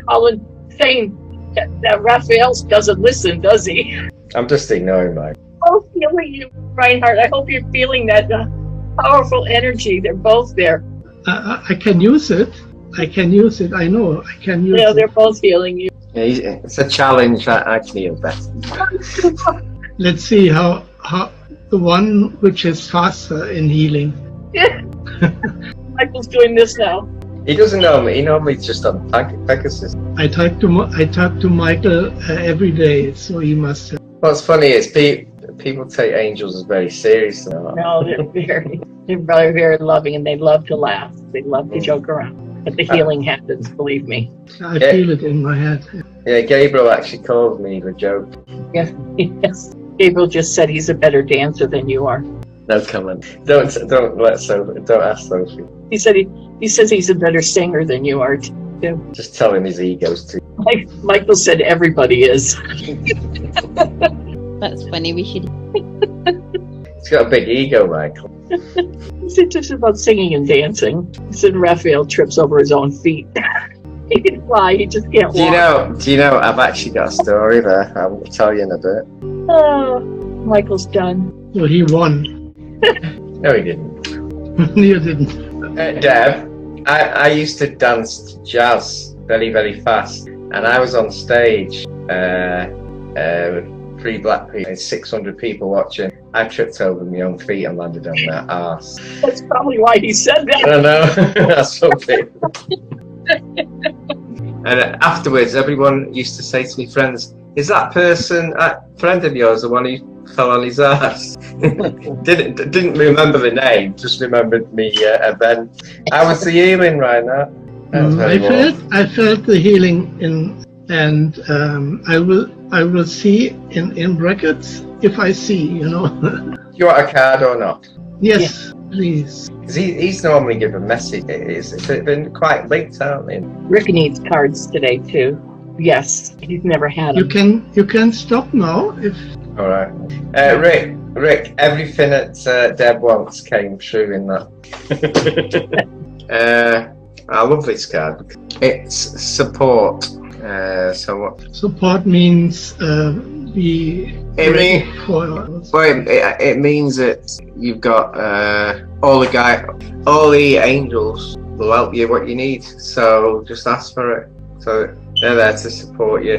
saying that Raphael doesn't listen, does he? I'm just ignoring Mike. Oh, feeling you, Reinhardt. I hope you're feeling that powerful energy. They're both there. I can use it. I know. I can use it. They're both feeling you. Yeah, it's a challenge. I can hear better. Let's see how the one which is faster in healing. Yeah. Michael's doing this now. He doesn't know me. He normally just on Pegasus. I talk to Michael every day, so he must have. What's funny is people take angels as very serious. No, they're very, very loving, and they love to laugh. They love to joke around. But the healing happens, believe me. I feel it in my head. Yeah, Gabriel actually called me the joke. Yes, yes. Gabriel just said he's a better dancer than you are. No comment. Don't ask Sophie. He said he says he's a better singer than you are too. Just tell him his ego's too. Michael said everybody is. That's funny. We should. He's got a big ego, Michael. He said just about singing and dancing. He said Raphael trips over his own feet. He can fly, he just can't walk. Do you know? I've actually got a story there. I'll tell you in a bit. Oh, Michael's done. So he won. No, he didn't. You didn't. Deb, I used to dance jazz very, very fast, and I was on stage. 3 black people and 600 people watching. I tripped over my own feet and landed on their arse. That's probably why he said that. I don't know. That's something. And afterwards, everyone used to say to me, friends, is that person, friend of yours, the one who fell on his ass? didn't remember the name, just remembered me event. How was the healing right now? I felt the healing and I will see in brackets if I see, You want a card or not? Yes, please. Because he's normally given messages. It's been quite linked, haven't they? Rick needs cards today too. Yes, he's never had them. You can stop now if. All right, Rick. Everything that Deb wants came true in that. I love this card. It's support. So what? Support means it means that you've got all the angels will help you what you need. So just ask for it. So they're there to support you,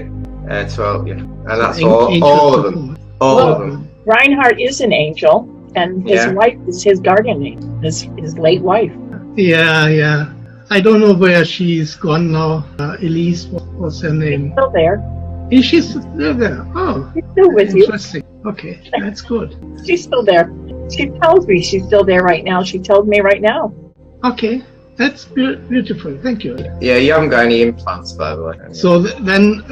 to help you, and that's Angel all of them. All Well, of them. Reinhardt is an angel, and his wife is his guardian angel, his late wife. Yeah. I don't know where she's gone now. Elise, what's her name? Still there. Is she still there? Oh, She's still with you. interesting. Okay, that's good. She's still there. She tells me she's still there right now. She told me right now. Okay, that's beautiful. Thank you. Yeah, you haven't got any implants, by the way. So then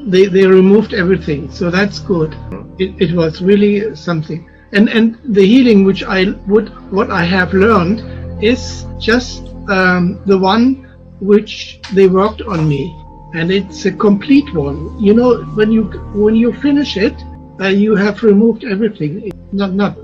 they removed everything. So that's good. It was really something. And the healing what I have learned is just the one which they worked on me, and it's a complete one. You know, when you finish it, you have removed everything. Not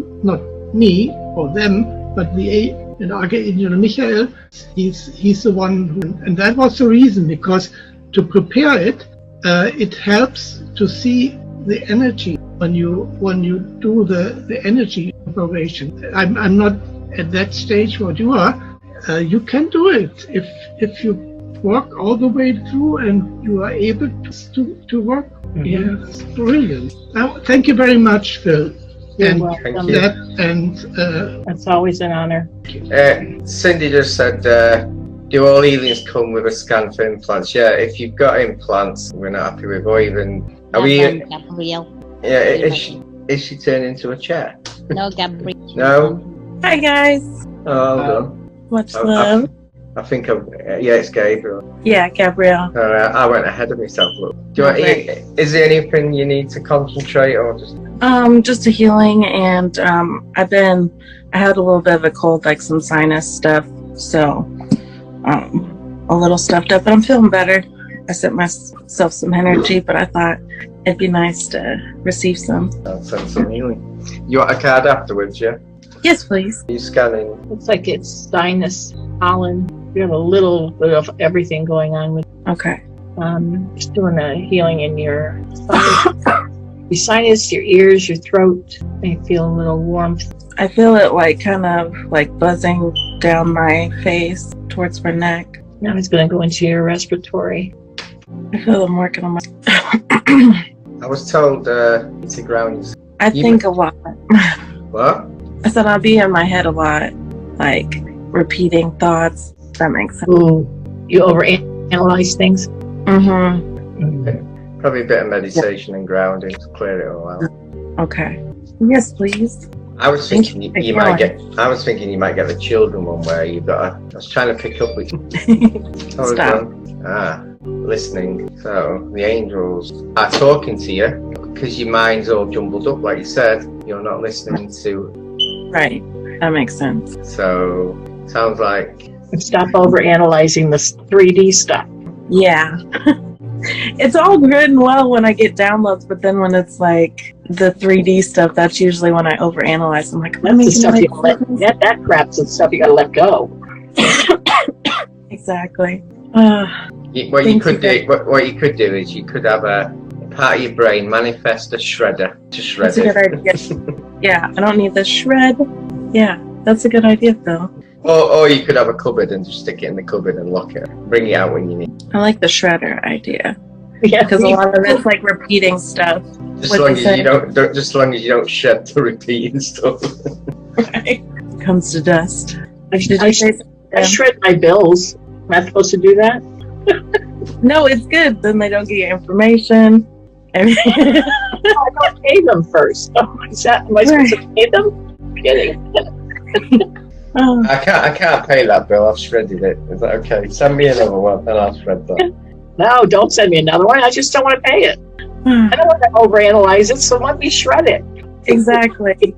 me or them, but the Archangel Michael. He's the one who, and that was the reason, because to prepare it, it helps to see the energy when you do the energy operation. I'm not at that stage what you are. You can do it if you work all the way through and you are able to work. Mm-hmm. Yes, brilliant. Thank you very much, Phil. You're welcome. It's always an honor. Cindy just said, do all healings come with a scan for implants? Yeah, if you've got implants we're not happy with, or even are we? Gabrielle. Yeah, is she turned into a chair? No, Gabrielle. No. Hi guys. Oh, hold on. Much love. I think it's Gabriel. Yeah, Gabrielle. I went ahead of myself. Look. Is there anything you need to concentrate or just a healing, and I had a little bit of a cold, like some sinus stuff, so a little stuffed up, but I'm feeling better. I sent myself some energy, but I thought it'd be nice to receive some. I'll send some healing. You want a card afterwards, yeah? Yes, please. Are you scanning? Looks like it's sinus, pollen. You have a little bit of everything going on with. Okay. Just doing a healing in your sinus, your ears, your throat. You feel a little warmth. I feel it like kind of like buzzing down my face towards my neck. Now it's going to go into your respiratory. I feel I'm working on my. I was told to ground. I think a lot. What? I said I'll be in my head a lot, like repeating thoughts. That makes sense. Ooh, you overanalyze things. Mm-hmm. Okay. Probably a bit of meditation and grounding to clear it all out. Okay. Yes, please. I was thinking you might get the children one where you got. I was trying to pick up with you. Stop. Listening. So the angels are talking to you because your mind's all jumbled up, like you said. You're not listening to. Right. That makes sense. So sounds like. Stop overanalyzing this 3D stuff. Yeah. It's all good and well when I get downloads, but then when it's like the 3D stuff, that's usually when I overanalyze. I'm like, that's the stuff that crap's the stuff you gotta let go. Exactly. What you could do is you could have a part of your brain manifest a shredder to shred That's a good idea. Yeah, I don't need the shred. Yeah, that's a good idea, Phil. Or you could have a cupboard and just stick it in the cupboard and lock it. Bring it out when you need. I like the shredder idea. Yeah, because a lot of it's like repeating stuff. Just as long as you don't shed the repeating stuff. Right. Comes to dust. I shred my bills. Am I supposed to do that? No, it's good. Then they don't get your information. I don't pay them first. Am I supposed to pay them? I'm kidding. I can't pay that bill. I've shredded it. Is that okay? Send me another one and I'll shred that. No, don't send me another one. I just don't want to pay it. I don't want to overanalyze it, so let me shred it. Exactly.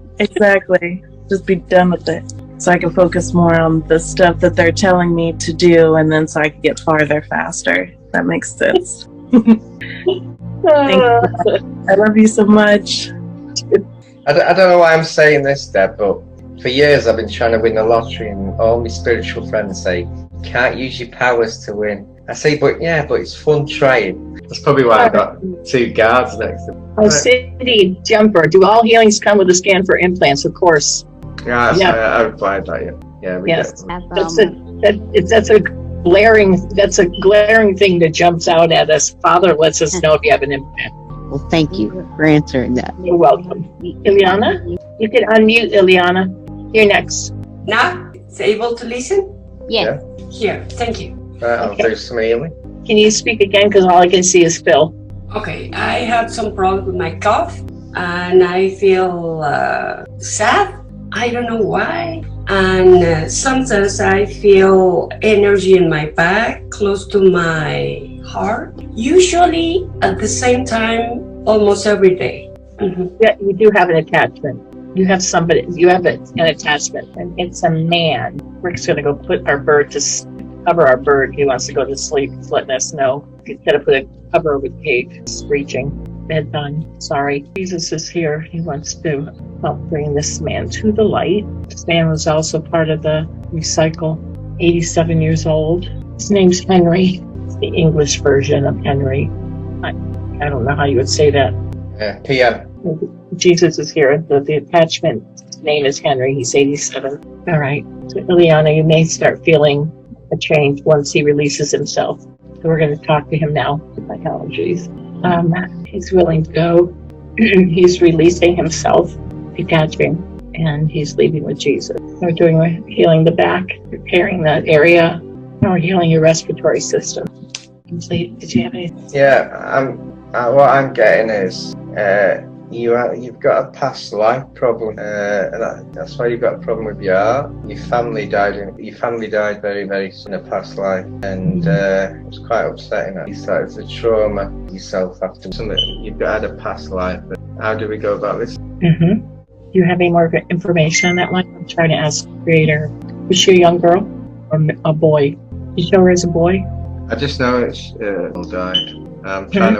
Just be done with it. So I can focus more on the stuff that they're telling me to do, and then so I can get farther faster. That makes sense. Thank you. I love you so much. I don't know why I'm saying this, Deb, but for years I've been trying to win the lottery, and all my spiritual friends say, can't use your powers to win. I say, but it's fun trying. That's probably why I got 2 guards next to me. City Jumper, do all healings come with a scan for implants? Of course. Yeah, I replied that, yeah. Yeah, we yes. get That's a That's a glaring thing that jumps out at us. Father lets us know if you have an impact. Well, thank you for answering that. You're welcome. Ileana? You can unmute, Ileana. You're next. Now, it's able to listen? Yes. Here, thank you. I'll do some healing. Can you speak again? Because all I can see is Phil. Okay, I had some problem with my cough and I feel sad. I don't know why. And sometimes I feel energy in my back, close to my heart. Usually at the same time, almost every day. Mm-hmm. Yeah, you do have an attachment. You have somebody, you have an attachment, and it's a man. Rick's going to go put our bird to cover our bird. He wants to go to sleep. He's letting us know. He's got to put a cover over the cage. Screeching. Bedtime. Sorry. Jesus is here. He wants to help bring this man to the light. This man was also part of the recycle. 87 years old. His name's Henry. It's the English version of Henry. I don't know how you would say that. PM. Jesus is here. The attachment name is Henry. He's 87. All right. So, Ileana, you may start feeling a change once he releases himself. So we're going to talk to him now. My allergies. He's willing to go. He's releasing himself, detaching, and he's leaving with Jesus. We're healing the back, repairing that area. Now we're healing your respiratory system. Did you have anything? Yeah, what I'm getting is you've got a past life problem, and that's why you've got a problem with your heart. Your family died very, very soon in a past life, and it was quite upsetting. It's a trauma yourself after something. You've had a past life. How do we go about this? Mm-hmm. Do you have any more information on that one? I'm trying to ask the creator. Was she a young girl or a boy? Did you show her as a boy? I just know it's died. I'm trying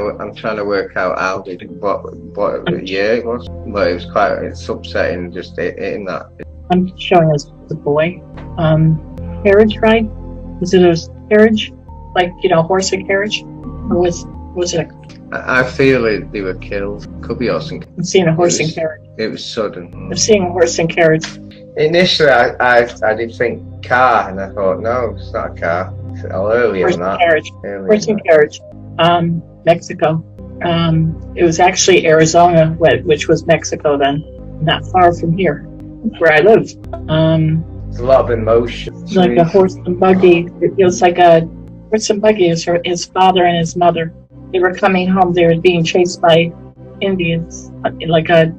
to work out what year it was, but it's upsetting just in that. I'm showing us the boy. Carriage ride? Was it a carriage, like horse and carriage, or was it? I feel they were killed. Could be horse and carriage. I'm seeing a horse and carriage. It was sudden. I'm seeing a horse and carriage. Initially, I did think car, and I thought no, it's not a car. It's earlier than that. Horse and carriage. Mexico. It was actually Arizona, which was Mexico then, not far from here, where I live. There's a lot of emotion. It's like a horse and buggy. It feels like a horse and buggy. His father and his mother. They were coming home. They were being chased by Indians, like a.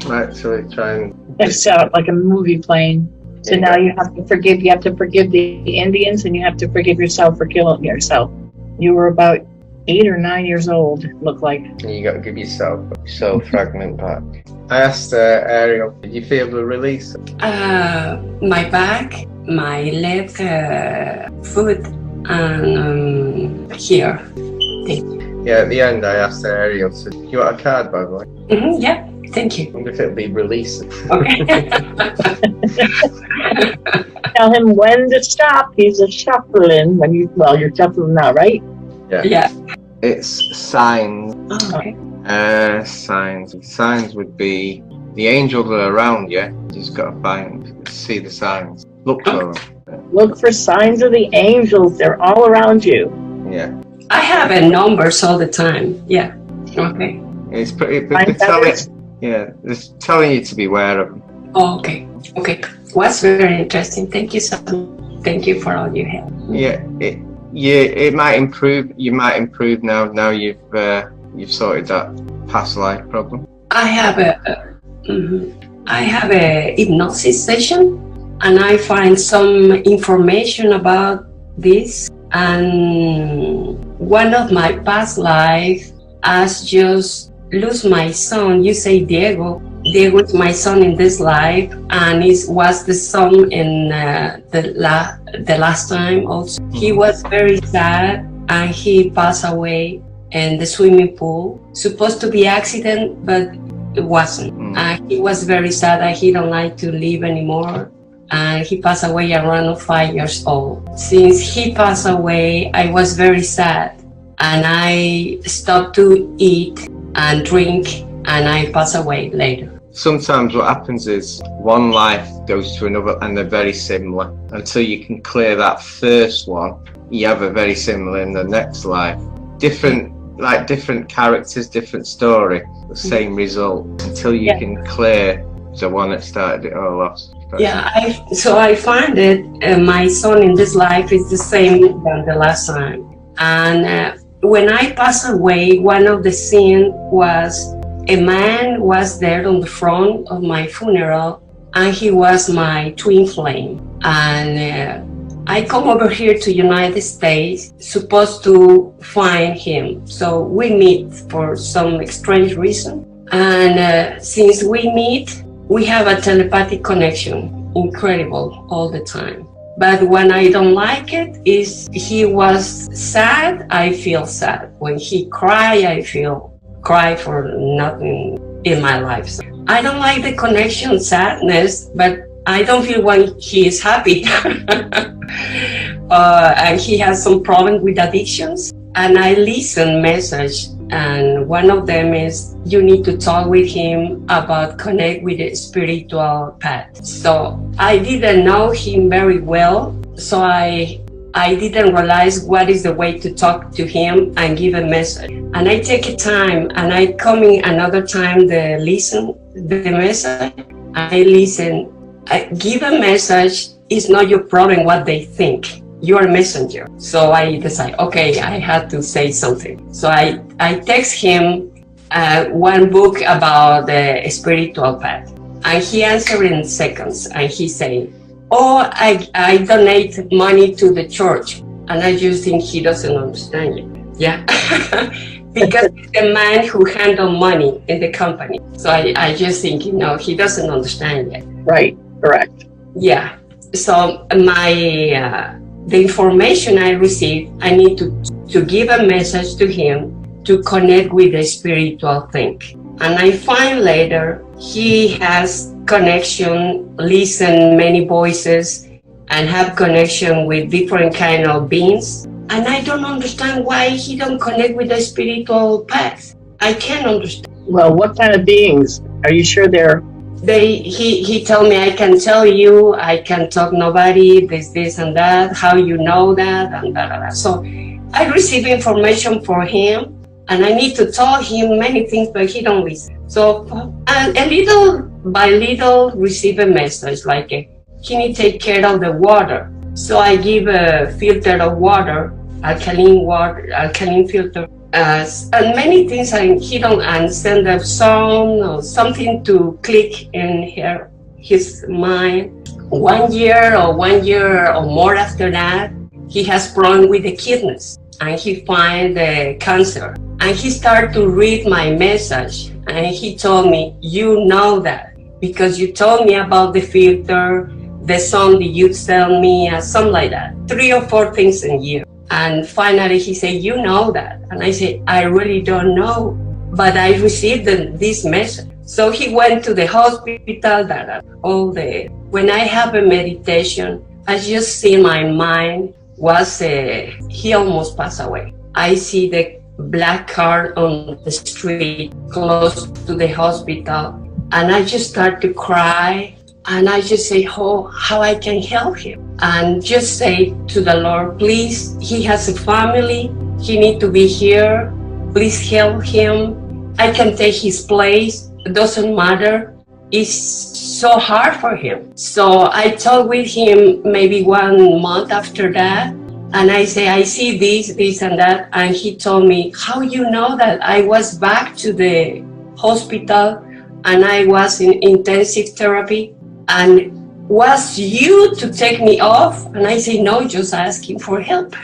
Right, so we try and. It's like a movie playing. So now you have to forgive. You have to forgive the Indians, and you have to forgive yourself for killing yourself. You were about 8 or 9 years old, it looked like. You got to give yourself a soul fragment back. I asked Ariel, did you feel the release? My back, my left foot, and here. Thank you. Yeah, at the end I asked Ariel, so do you want a card, by the way? Mm-hmm, yeah, thank you. I wonder if it'll be released. Okay. Tell him when to stop. He's a shuffling. You're shuffling now, right? Yeah. It's signs. Oh, okay. Signs. Signs would be the angels are around you. You just got to see the signs. Look for them. Look for signs of the angels. They're all around you. Yeah. I have numbers all the time. Yeah. Okay. It's telling you to be aware of them. Oh, okay. Okay. Was very interesting. Thank you so much. Thank you for all your help. Yeah. It might improve. You might improve now. Now you've sorted that past life problem. I have a hypnosis session, and I find some information about this. And one of my past life, as just lose my son. You say Diego. Diego is my son in this life, and it was the son in the last time also. He was very sad, and he passed away in the swimming pool. Supposed to be accident, but it wasn't. He was very sad that he don't like to live anymore. And he passed away around 5 years old. Since he passed away, I was very sad, and I stopped to eat and drink, and I passed away later. sometimes what happens is one life goes to another and they're very similar. Until you can clear that first one, you have a very similar in the next life. Different characters, different story, the same result, until you can clear the one that started it all off. Yeah, I find it, my son in this life is the same than the last time. And when I passed away, one of the scenes was a man was there on the front of my funeral, and he was my twin flame. And I come over here to United States, supposed to find him. So we meet for some strange reason. And since we meet, we have a telepathic connection, incredible all the time. But when I don't like it, is he was sad, I feel sad. When he cry, I feel cry for nothing in my life. So I don't like the connection, sadness, but I don't feel when he is happy. And he has some problem with addictions. And I listen message, and one of them is you need to talk with him about connect with the spiritual path. So I didn't know him very well, so I didn't realize what is the way to talk to him and give a message. And I take a time, and I come in another time to listen the message. I listen. I give a message. It's not your problem what they think. You're a messenger. So I decide, okay, I had to say something. So I text him one book about the spiritual path. And he answered in seconds. And he said, oh, I donate money to the church. And I just think he doesn't understand it. Yeah. Because he's the man who handles money in the company. So I just think, he doesn't understand yet. Right, correct. Yeah. So the information I received, I need to give a message to him to connect with the spiritual thing. And I find later he has connection, listen many voices, and have connection with different kind of beings. And I don't understand why he don't connect with the spiritual path. I can't understand. Well, what kind of beings? Are you sure they're... He told me, I can tell you, I can talk nobody, this and that, how you know that, and that. So I receive information for him, and I need to tell him many things, but he don't listen. So, and little by little receive a message, like he need to take care of the water. So I give a filter of water, alkaline filter, and many things he don't understand the sound or something to click in his mind. 1 year or more after that, he has problem with the kidneys, and he find the cancer. And he started to read my message, and he told me, you know that, because you told me about the filter, the song that you tell me, something like that. 3 or 4 things a year. And finally he said, you know that. And I said, I really don't know, but I received this message. So he went to the hospital, when I have a meditation, I just see my mind he almost passed away. I see the black car on the street close to the hospital, and I just start to cry. And I just say, how I can help him. And just say to the Lord, please, he has a family. He need to be here. Please help him. I can take his place. It doesn't matter. It's so hard for him. So I talked with him maybe 1 month after that. And I say, I see this and that. And he told me, how you know that? I was back to the hospital and I was in intensive therapy. And was you to take me off? And I say, no, just asking for help.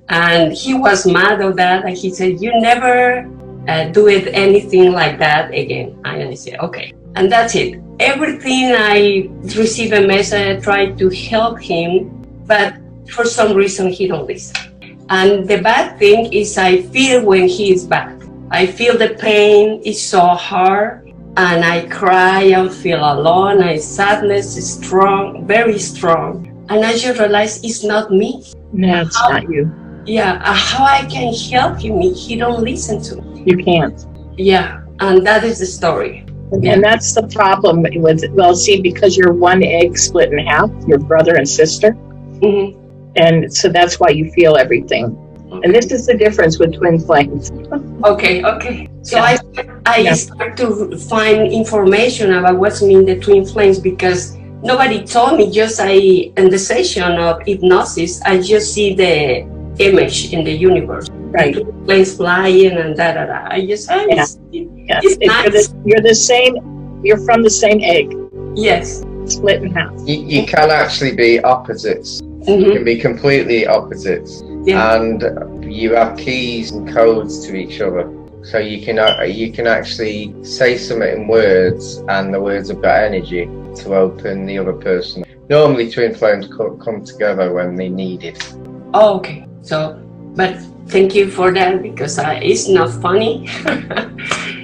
And he was mad of that. And he said, you never do anything like that again. And I said, okay. And that's it. Everything I receive a message, I try to help him, but for some reason he don't listen. And the bad thing is I feel when he is back. I feel the pain is so hard. And I cry and feel alone, and sadness is strong, very strong. And I just realize it's not me. No, it's not you. Yeah, how I can help him, he don't listen to me. You can't. Yeah, and that is the story. And that's the problem with, well, see, because you're one egg split in half, your brother and sister. Mm-hmm. And so that's why you feel everything. And this is the difference with twin flames. Okay. So I start to find information about what's mean the twin flames, because nobody told me. Just in the session of hypnosis, I just see the image in the universe. Right. The twin flames flying and da. I just, it's nice. You're the same, you're from the same egg. Yes. Split in half. You can actually be opposites. Mm-hmm. You can be completely opposites. Yeah. And you have keys and codes to each other. So you can actually say something in words, and the words have got energy to open the other person. Normally twin flames come together when they need it. Oh, okay. So, but thank you for that, because it's not funny.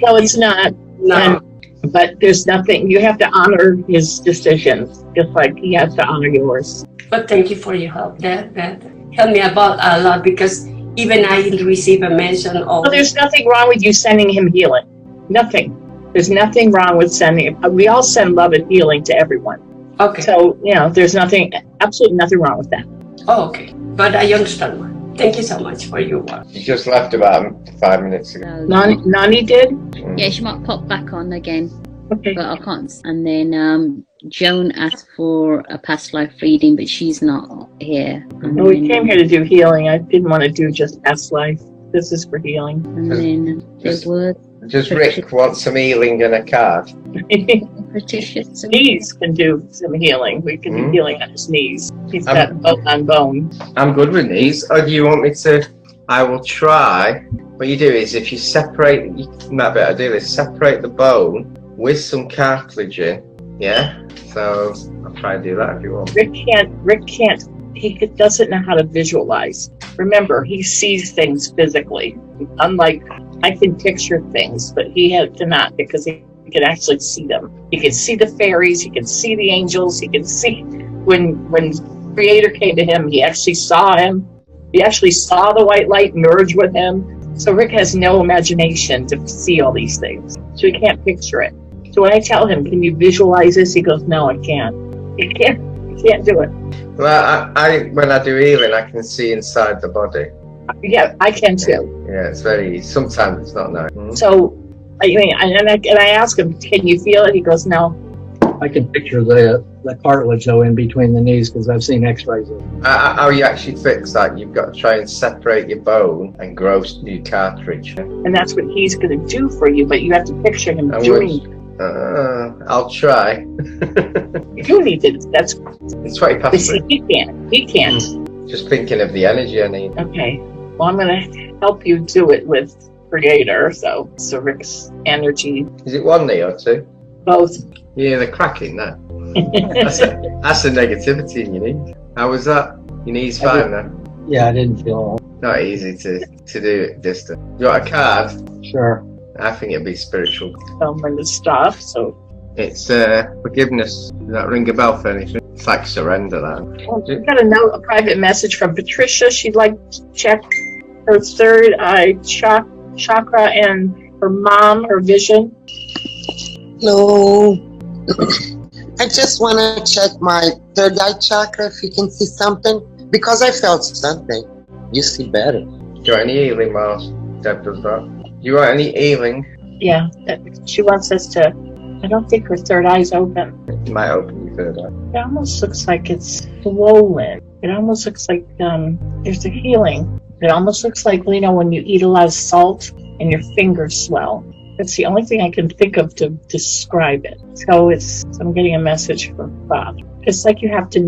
No, it's not. No. But there's nothing, you have to honor his decisions, just like he has to honor yours. But thank you for your help. That helped me about a lot, because even I receive a mention of... Well, there's nothing wrong with you sending him healing. Nothing. There's nothing wrong with sending him. We all send love and healing to everyone. Okay. So, there's absolutely nothing wrong with that. Oh, okay. But I understand. Thank you so much for your work. You just left about 5 minutes ago. Nani did? Yeah, she might pop back on again. Okay. But I can't. And then Joan asked for a past life reading, but she's not here. No, we came here to do healing. I didn't want to do just past life. This is for healing. And then there was... Does Rick want some healing and a card? Patricia. Knees can do some healing. We can do healing on his knees. He's got bone on bone. I'm good with knees. Or do you want me to? I will try. What you do is, if you separate, you might better do this. Separate the bone with some cartilage in. Yeah. So I'll try and do that if you want. Rick can't. He doesn't know how to visualize. Remember, he sees things physically. Unlike I can picture things, but he cannot, because he can actually see them. He can see the fairies. He can see the angels. He can see when Creator came to him. He actually saw him. He actually saw the white light merge with him. So Rick has no imagination to see all these things. So he can't picture it. So when I tell him, "Can you visualize this?" he goes, "No, I can't. He can't do it." Well, I when I do healing, I can see inside the body. Yeah, I can too. Yeah, it's very. Sometimes it's not nice. So, I ask him, "Can you feel it?" He goes, "No." I can picture the cartilage though in between the knees, because I've seen X-rays of it. How you actually fix that? You've got to try and separate your bone and grow new cartilage. And that's what he's going to do for you, but you have to picture him doing it. I'll try. You need to. That's what he passed me. He can't. Just thinking of the energy I need. Okay. Well, I'm going to help you do it with Creator. So Rick's energy. Is it one knee or two? Both. Yeah, they're cracking now. That's the negativity in your knees. How was that? Your knees fine now? Yeah, I didn't feel... Not easy to do it distant. You got a card? Sure. I think it'd be spiritual. When to stop, so... It's forgiveness. Does that ring a bell for anything? It's like surrender, that. Well, we got a private message from Patricia. She'd like to check her third eye chakra and her mom, her vision. Hello. I just want to check my third eye chakra, if you can see something, because I felt something. You see better. Do you want any healing, Miles? Deb does that. Do you want any healing? Yeah, she wants us to... I don't think her third eye's open. You might open your third eye. It almost looks like it's swollen. It almost looks like there's a healing. It almost looks like, when you eat a lot of salt and your fingers swell. That's the only thing I can think of to describe it. So I'm getting a message from Bob. It's like you have to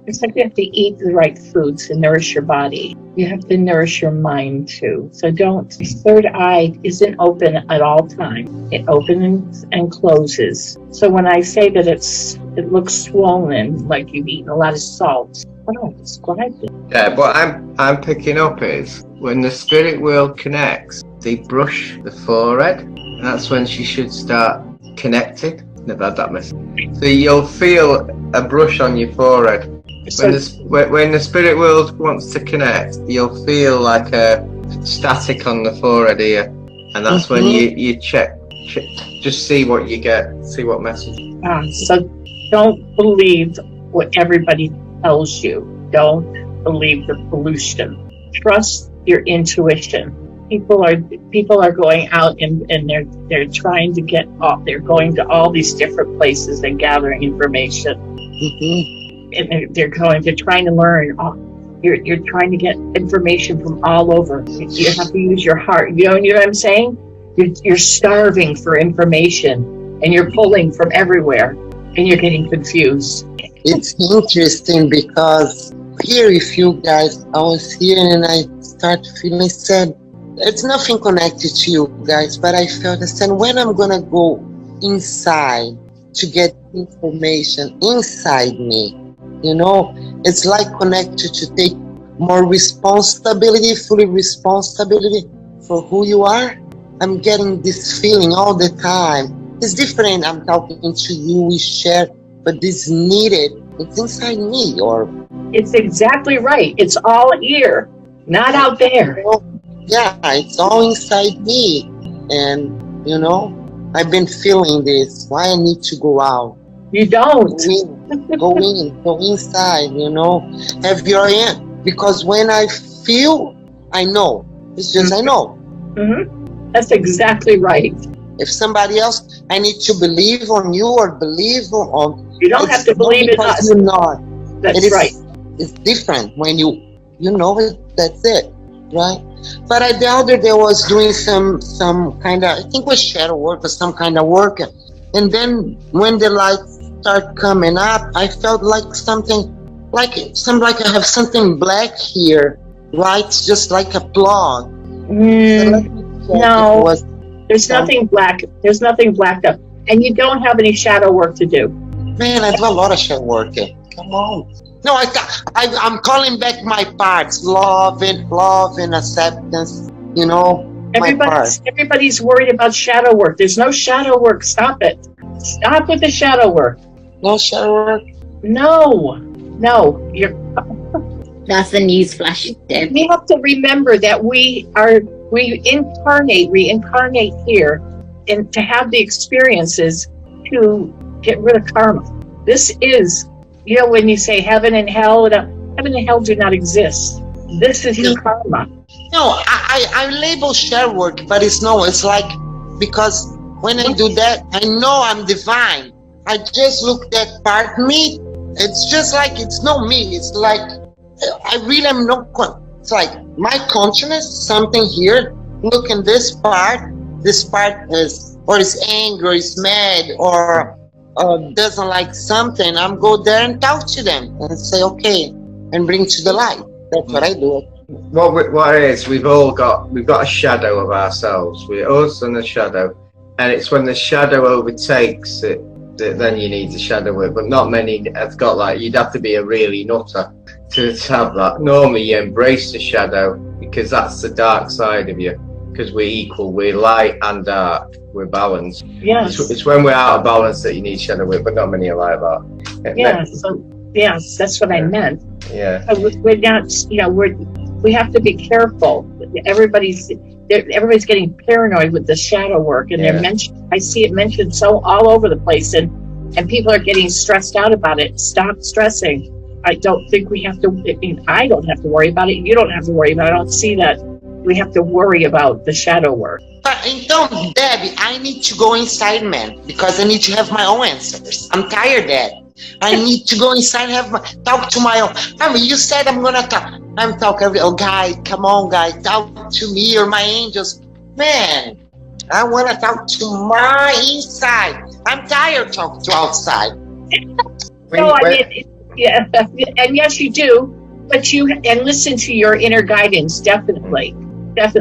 it's like you have to eat the right foods to nourish your body. You have to nourish your mind too. So third eye isn't open at all times. It opens and closes. So when I say that it looks swollen, like you've eaten a lot of salt, how do I describe it? Yeah, what I'm picking up is when the spirit world connects, they brush the forehead, and that's when she should start connecting. Never had that message. So you'll feel a brush on your forehead. When the spirit world wants to connect, you'll feel like a static on the forehead here, and that's when you check just see what you get, see what message. So don't believe what everybody tells you. Don't believe the pollution. Trust your intuition. People are going out and they're trying to get off. They're going to all these different places and gathering information. And they're trying to learn. You're trying to get information from all over. You have to use your heart. You know what I'm saying? You're starving for information, and you're pulling from everywhere, and you're getting confused. It's interesting because here with you guys, I was here and I started feeling sad. It's nothing connected to you guys, but I felt sad. When I'm gonna go inside to get information inside me, you know, it's like connected to take more responsibility, fully responsibility for who you are. I'm getting this feeling all the time. It's different. I'm talking to you, we share, but this needed. It's inside me, or it's exactly right. It's all here, not out there. Yeah, it's all inside me, and you know, I've been feeling this. Why I need to go out? You don't. Go inside. You know, have your end. Because when I feel, I know. It's just I know. That's exactly right. If somebody else, I need to believe on you or believe on. You don't have to believe in us. You're not. That's right. It's different when you know it. That's it, right? But the other day I was doing some kind of, I think it was shadow work or some kind of work, and then when the lights start coming up, I felt like something, like I have something black here, right? It's just like a plug. No, there's nothing black. There's nothing blacked up, and you don't have any shadow work to do. Man, I do a lot of shadow work. Come on. No, I'm calling back my parts, love and acceptance. You know, everybody's worried about shadow work. There's no shadow work. Stop it. Stop with the shadow work. No shadow work. No. You're. That's the news flash, Deb. We have to remember that we reincarnate here, and to have the experiences to get rid of karma. This is, you know, when you say heaven and hell do not exist. This is your karma. No, I label shadow work, but it's like, because when I do that, I know I'm divine. I just look that part me. It's just like, it's not me. It's like, I really am not. It's like my consciousness, something here. Look in this part. This part is angry, is mad, or doesn't like something. I'm go there and talk to them and say okay, and bring to the light. That's what I do. What it is, we've got a shadow of ourselves. We're us and the shadow, and it's when the shadow overtakes it that then you need the shadow work. But not many have got that. You'd have to be a really nutter to have that. Normally you embrace the shadow because that's the dark side of you, because we're equal, we're light and dark, we're balanced. Yes. It's when we're out of balance that you need shadow work, but not many are like that. Yes, that's what I meant. Yeah. So we're not, you know, we have to be careful. Everybody's getting paranoid with the shadow work, and I see it mentioned so all over the place, and people are getting stressed out about it. Stop stressing. I don't think we have to. I mean, I don't have to worry about it. You don't have to worry about it. I don't see that we have to worry about the shadow work. But Debbie, I need to go inside, man, because I need to have my own answers. I'm tired of that. I need to go inside and talk to my own. I mean, you said I'm gonna talk. I'm talking. Oh, guy, come on, guy, talk to me or my angels. Man, I want to talk to my inside. I'm tired of talking to outside. Yeah, and yes, you do. But listen to your inner guidance, definitely. But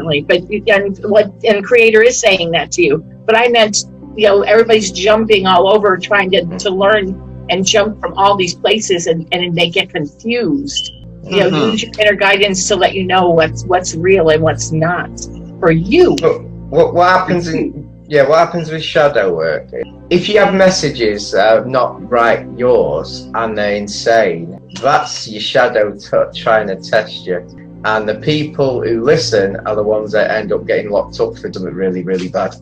and Creator is saying that to you. But I meant, you know, everybody's jumping all over trying to learn and jump from all these places, and they get confused. You know, use your inner guidance to let you know what's real and what's not for you. What happens what happens with shadow work? If you have messages that are not right yours and they're insane, that's your shadow trying to test you. And the people who listen are the ones that end up getting locked up for something really, really bad.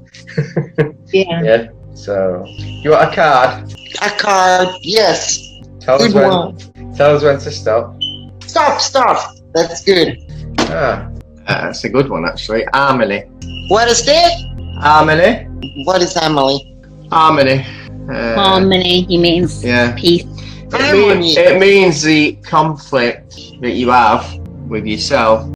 Yeah. So, you want a card? A card, yes. Tell us Good one. Tell us when to stop. Stop. That's good. That's a good one, actually. Harmony. What is that? Harmony. What is harmony? Harmony. Harmony, he means peace. It means the conflict that you have with yourself